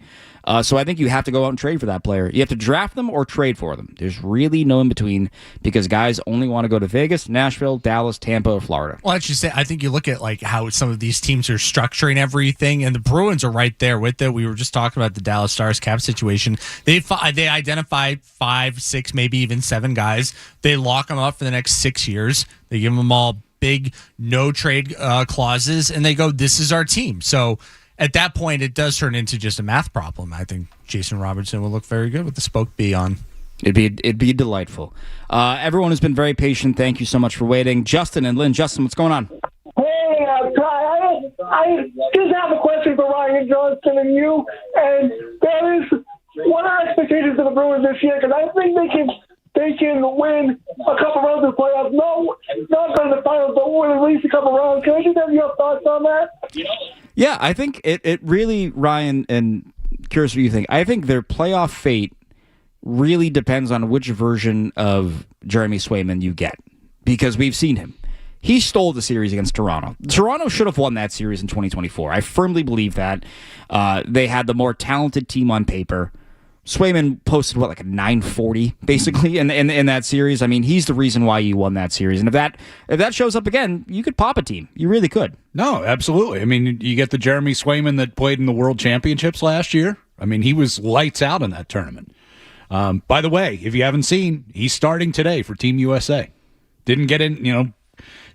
So I think you have to go out and trade for that player. You have to draft them or trade for them. There's really no in between because guys only want to go to Vegas, Nashville, Dallas, Tampa, or Florida. Well, I should say, I think you look at like how some of these teams are structuring everything, and the Bruins are right there with it. We were just talking about the Dallas Stars cap situation. They identify 5, 6, maybe even 7 guys. They lock them up for the next 6 years. They give them all big no trade clauses, and they go, "This is our team." So at that point, it does turn into just a math problem. I think Jason Robertson will look very good with the spoke B on. It'd be delightful. Everyone has been very patient. Thank you so much for waiting. Justin and Lynn. Justin, what's going on? Hey, I just have a question for Ryan Johnson and you. And that is, what are expectations of the Bruins this year? Because I think they can win a couple rounds of the playoffs. No, not going to the finals, but win at least a couple rounds. Can I just have your thoughts on that? Yeah, I think it really, Ryan, and curious what you think. I think their playoff fate really depends on which version of Jeremy Swayman you get, because we've seen him. He stole the series against Toronto. Toronto should have won that series in 2024. I firmly believe that. They had the more talented team on paper. Swayman posted, like a 940, basically, in that series. I mean, he's the reason why you won that series. And if that shows up again, you could pop a team. You really could. No, absolutely. I mean, you get the Jeremy Swayman that played in the World Championships last year. I mean, he was lights out in that tournament. By the way, if you haven't seen, he's starting today for Team USA. Didn't get in,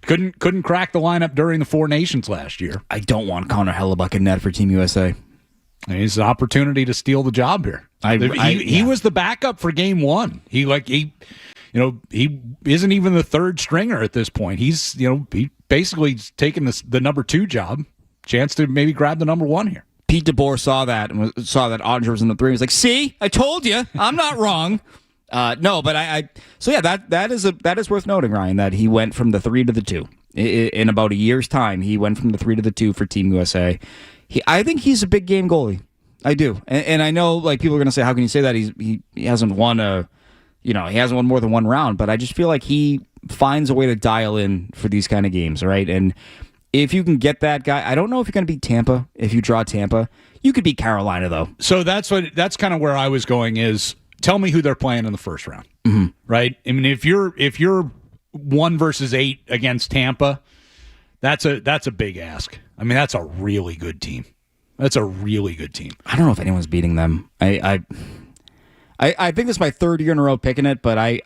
couldn't crack the lineup during the Four Nations last year. I don't want Connor Hellebuck in net for Team USA. It's an opportunity to steal the job here. He was the backup for Game 1. He isn't even the third stringer at this point. He's he basically taken the number 2 job. Chance to maybe grab the number 1 here. Pete DeBoer saw that and saw that Ottinger was in the 3. He was like, "See, I told you, I'm not wrong." No, but so yeah, that is worth noting, Ryan, that he went from the 3 to the 2 in about a year's time. He went from the 3 to the 2 for Team USA. I think he's a big game goalie. I do, and I know like people are going to say, "How can you say that?" He hasn't won he hasn't won more than 1 round, but I just feel like he finds a way to dial in for these kind of games, right? And if you can get that guy, I don't know if you're going to beat Tampa. If you draw Tampa, you could beat Carolina though. So that's kind of where I was going. Is tell me who they're playing in the first round, right? I mean, if you're 1 versus 8 against Tampa, that's a big ask. I mean, that's a really good team. That's a really good team. I don't know if anyone's beating them. I think this is my 3rd year in a row picking it, but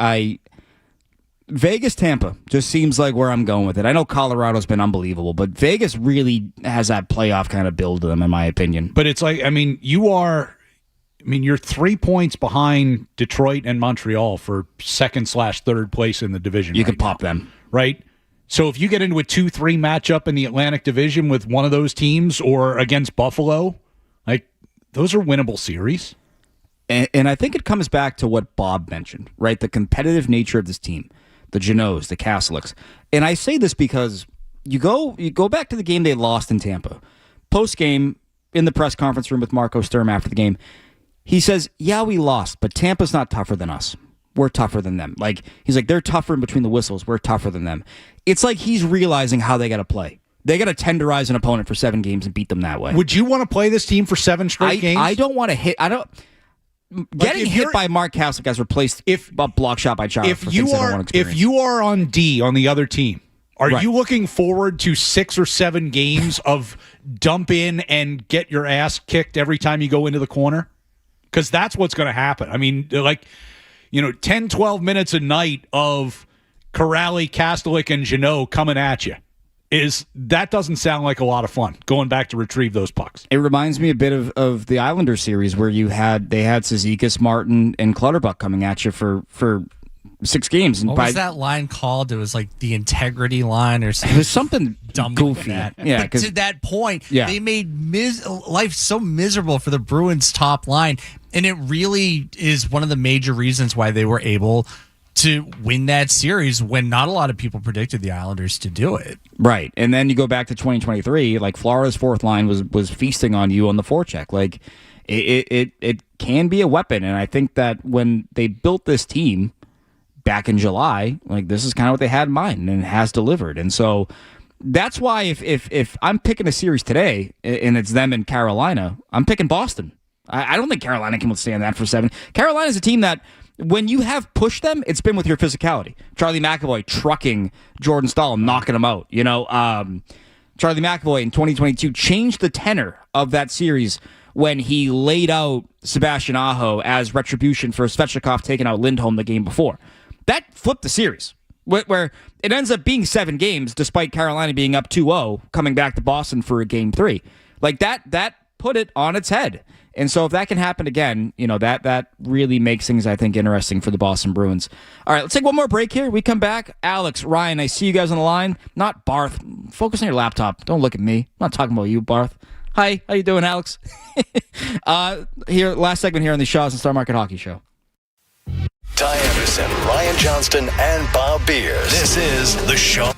Vegas Tampa just seems like where I'm going with it. I know Colorado's been unbelievable, but Vegas really has that playoff kind of build to them, in my opinion. But it's like, you're 3 points behind Detroit and Montreal for 2nd/3rd place in the division. You could pop them, right? So if you get into a 2-3 matchup in the Atlantic Division with one of those teams or against Buffalo, like those are winnable series. And I think it comes back to what Bob mentioned, right? The competitive nature of this team, the Genots, the Catholics. And I say this because you go back to the game they lost in Tampa. Post-game, in the press conference room with Marco Sturm after the game, he says, "Yeah, we lost, but Tampa's not tougher than us. We're tougher than them." Like he's like, they're tougher in between the whistles. We're tougher than them. It's like he's realizing how they got to play. They got to tenderize an opponent for 7 games and beat them that way. Would you want to play this team for 7 straight games? I don't want to hit. Getting hit by Mark Hasek has replaced a block shot by Chara. If you are on D on the other team, are you looking forward to 6 or 7 games of dump in and get your ass kicked every time you go into the corner? Because that's what's going to happen. I mean, 10, 12 minutes a night of Corrali, Kastelik, and Jeannot coming at you. That doesn't sound like a lot of fun, going back to retrieve those pucks. It reminds me a bit of the Islanders series where they had Cizikas, Martin, and Clutterbuck coming at you for 6 games. And What was that line called? It was like the integrity line or something. It was something dumb goofy. Like that. Yeah, but to that point, Yeah. they made life so miserable for the Bruins top line. And it really is one of the major reasons why they were able to win that series when not a lot of people predicted the Islanders to do it. Right. And then you go back to 2023, like Florida's fourth line was feasting on you on the forecheck. Like it can be a weapon. And I think that when they built this team back in July, like this is kind of what they had in mind, and it has delivered. And so that's why if I'm picking a series today and it's them and Carolina, I'm picking Boston. I don't think Carolina can withstand that for 7. Carolina's a team that when you have pushed them, it's been with your physicality. Charlie McAvoy trucking Jordan Stahl, knocking him out. Charlie McAvoy in 2022 changed the tenor of that series when he laid out Sebastian Aho as retribution for Svechnikov taking out Lindholm the game before. That flipped the series, where it ends up being 7 games, despite Carolina being up 2-0, coming back to Boston for a game 3. Like that put it on its head. And so if that can happen again, that really makes things, I think, interesting for the Boston Bruins. All right, let's take one more break here. We come back. Alex, Ryan, I see you guys on the line. Not Barth. Focus on your laptop. Don't look at me. I'm not talking about you, Barth. Hi, how you doing, Alex? Here, last segment here on the Shaw's and Star Market Hockey Show. Ty Anderson, Ryan Johnston, and Bob Beers. This is The Shaw.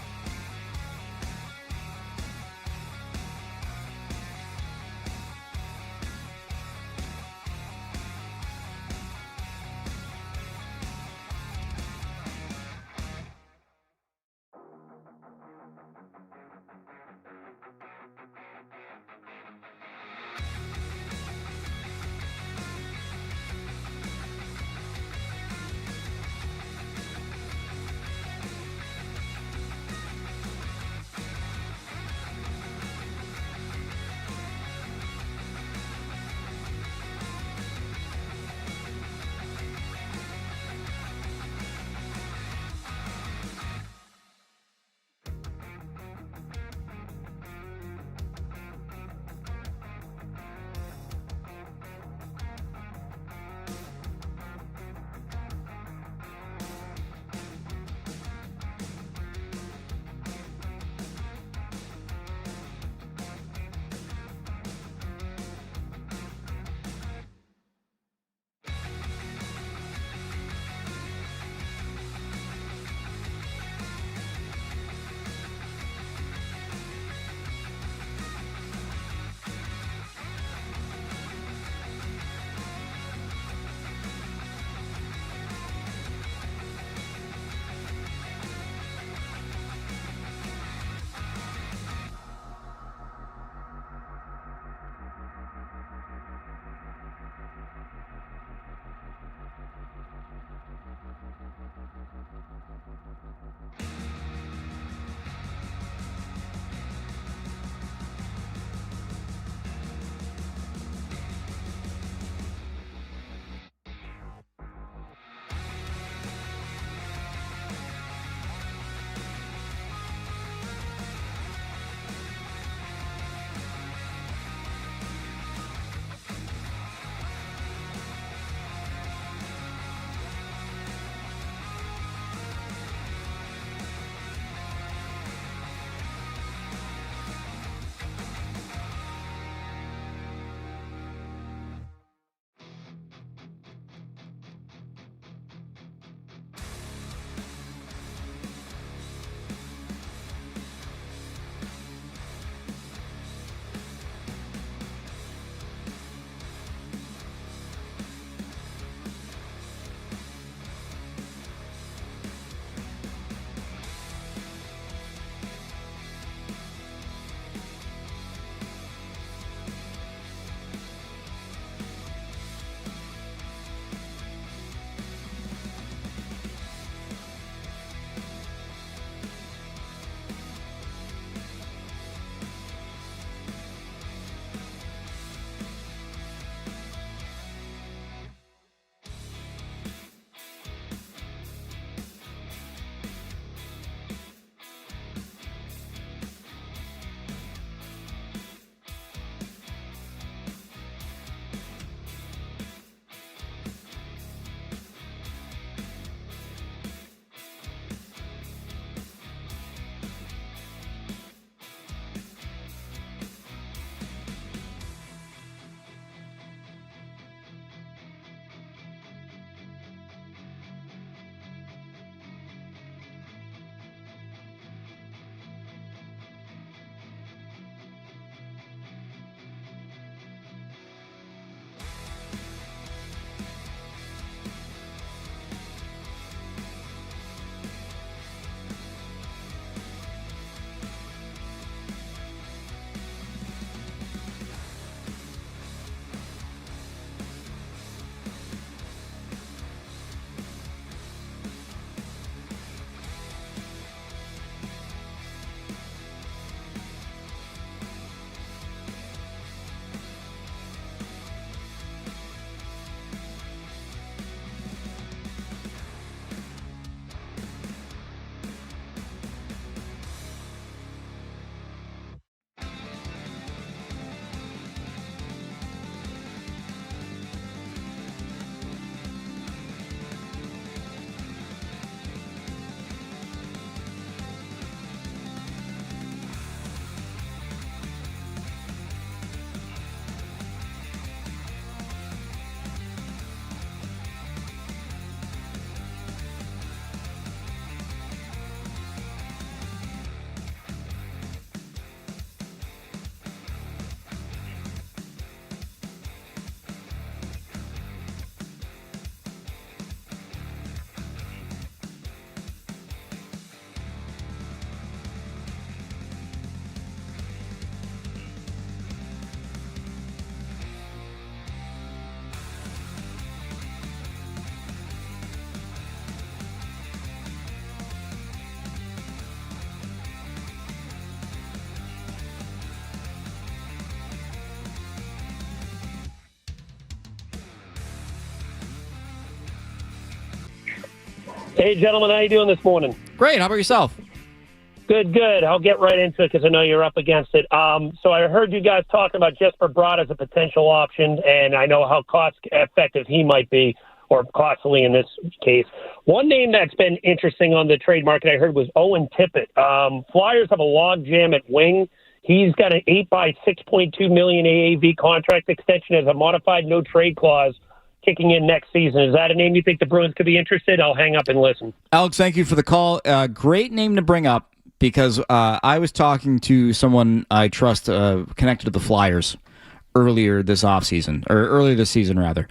Hey, gentlemen, how you doing this morning? Great. How about yourself? Good. I'll get right into it because I know you're up against it. So I heard you guys talking about Jesper Bratt as a potential option, and I know how cost-effective he might be, or costly in this case. One name that's been interesting on the trade market I heard was Owen Tippett. Flyers have a log jam at wing. He's got an 8 by $6.2 million AAV contract extension as a modified no-trade clause kicking in next season. Is that a name you think the Bruins could be interested? I'll hang up and listen. Alex, thank you for the call. Great name to bring up because I was talking to someone I trust connected to the Flyers earlier this offseason, or earlier this season, rather.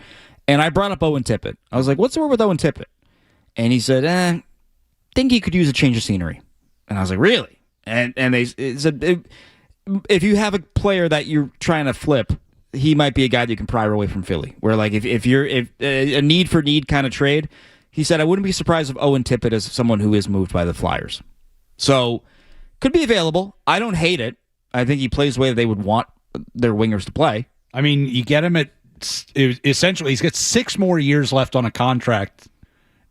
And I brought up Owen Tippett. I was like, what's the word with Owen Tippett? And he said, think he could use a change of scenery. And I was like, really? And they said, if you have a player that you're trying to flip, he might be a guy that you can pry away from Philly. Where, like, if you're a need for need kind of trade, he said, I wouldn't be surprised if Owen Tippett is someone who is moved by the Flyers. So, could be available. I don't hate it. I think he plays the way that they would want their wingers to play. I mean, you get him at, essentially, he's got 6 more years left on a contract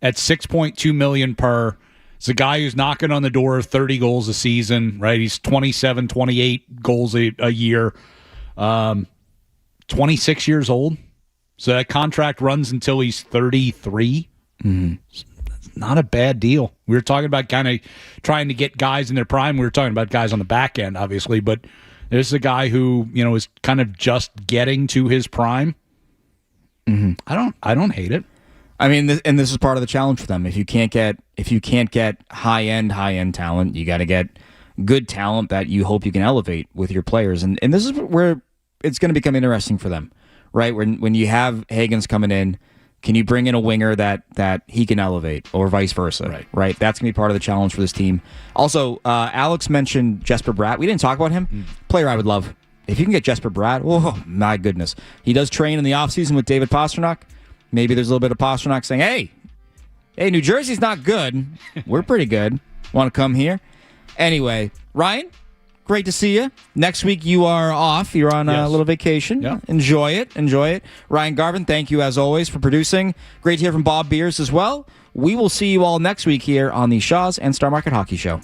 at $6.2 million per. It's a guy who's knocking on the door of 30 goals a season, right? He's 27, 28 goals a year. 26 years old. So that contract runs until he's 33. Mm-hmm. That's not a bad deal. We were talking about kind of trying to get guys in their prime. We were talking about guys on the back end, obviously, but this is a guy who, is kind of just getting to his prime. Mm-hmm. I don't hate it. I mean, and this is part of the challenge for them. If you can't get high end talent, you got to get good talent that you hope you can elevate with your players. And this is where it's going to become interesting for them, right? When you have Hagens coming in, can you bring in a winger that he can elevate, or vice versa? Right. That's going to be part of the challenge for this team. Also, Alex mentioned Jesper Bratt. We didn't talk about him. Player I would love. If you can get Jesper Bratt, oh my goodness. He does train in the offseason with David Pastrnak. Maybe there's a little bit of Pastrnak saying, hey, New Jersey's not good. We're pretty good. Want to come here? Anyway, Ryan, great to see you. Next week you are off. You're on a little vacation. Yeah. Enjoy it. Ryan Garvin, thank you as always for producing. Great to hear from Bob Beers as well. We will see you all next week here on the Shaw's and Star Market Hockey Show.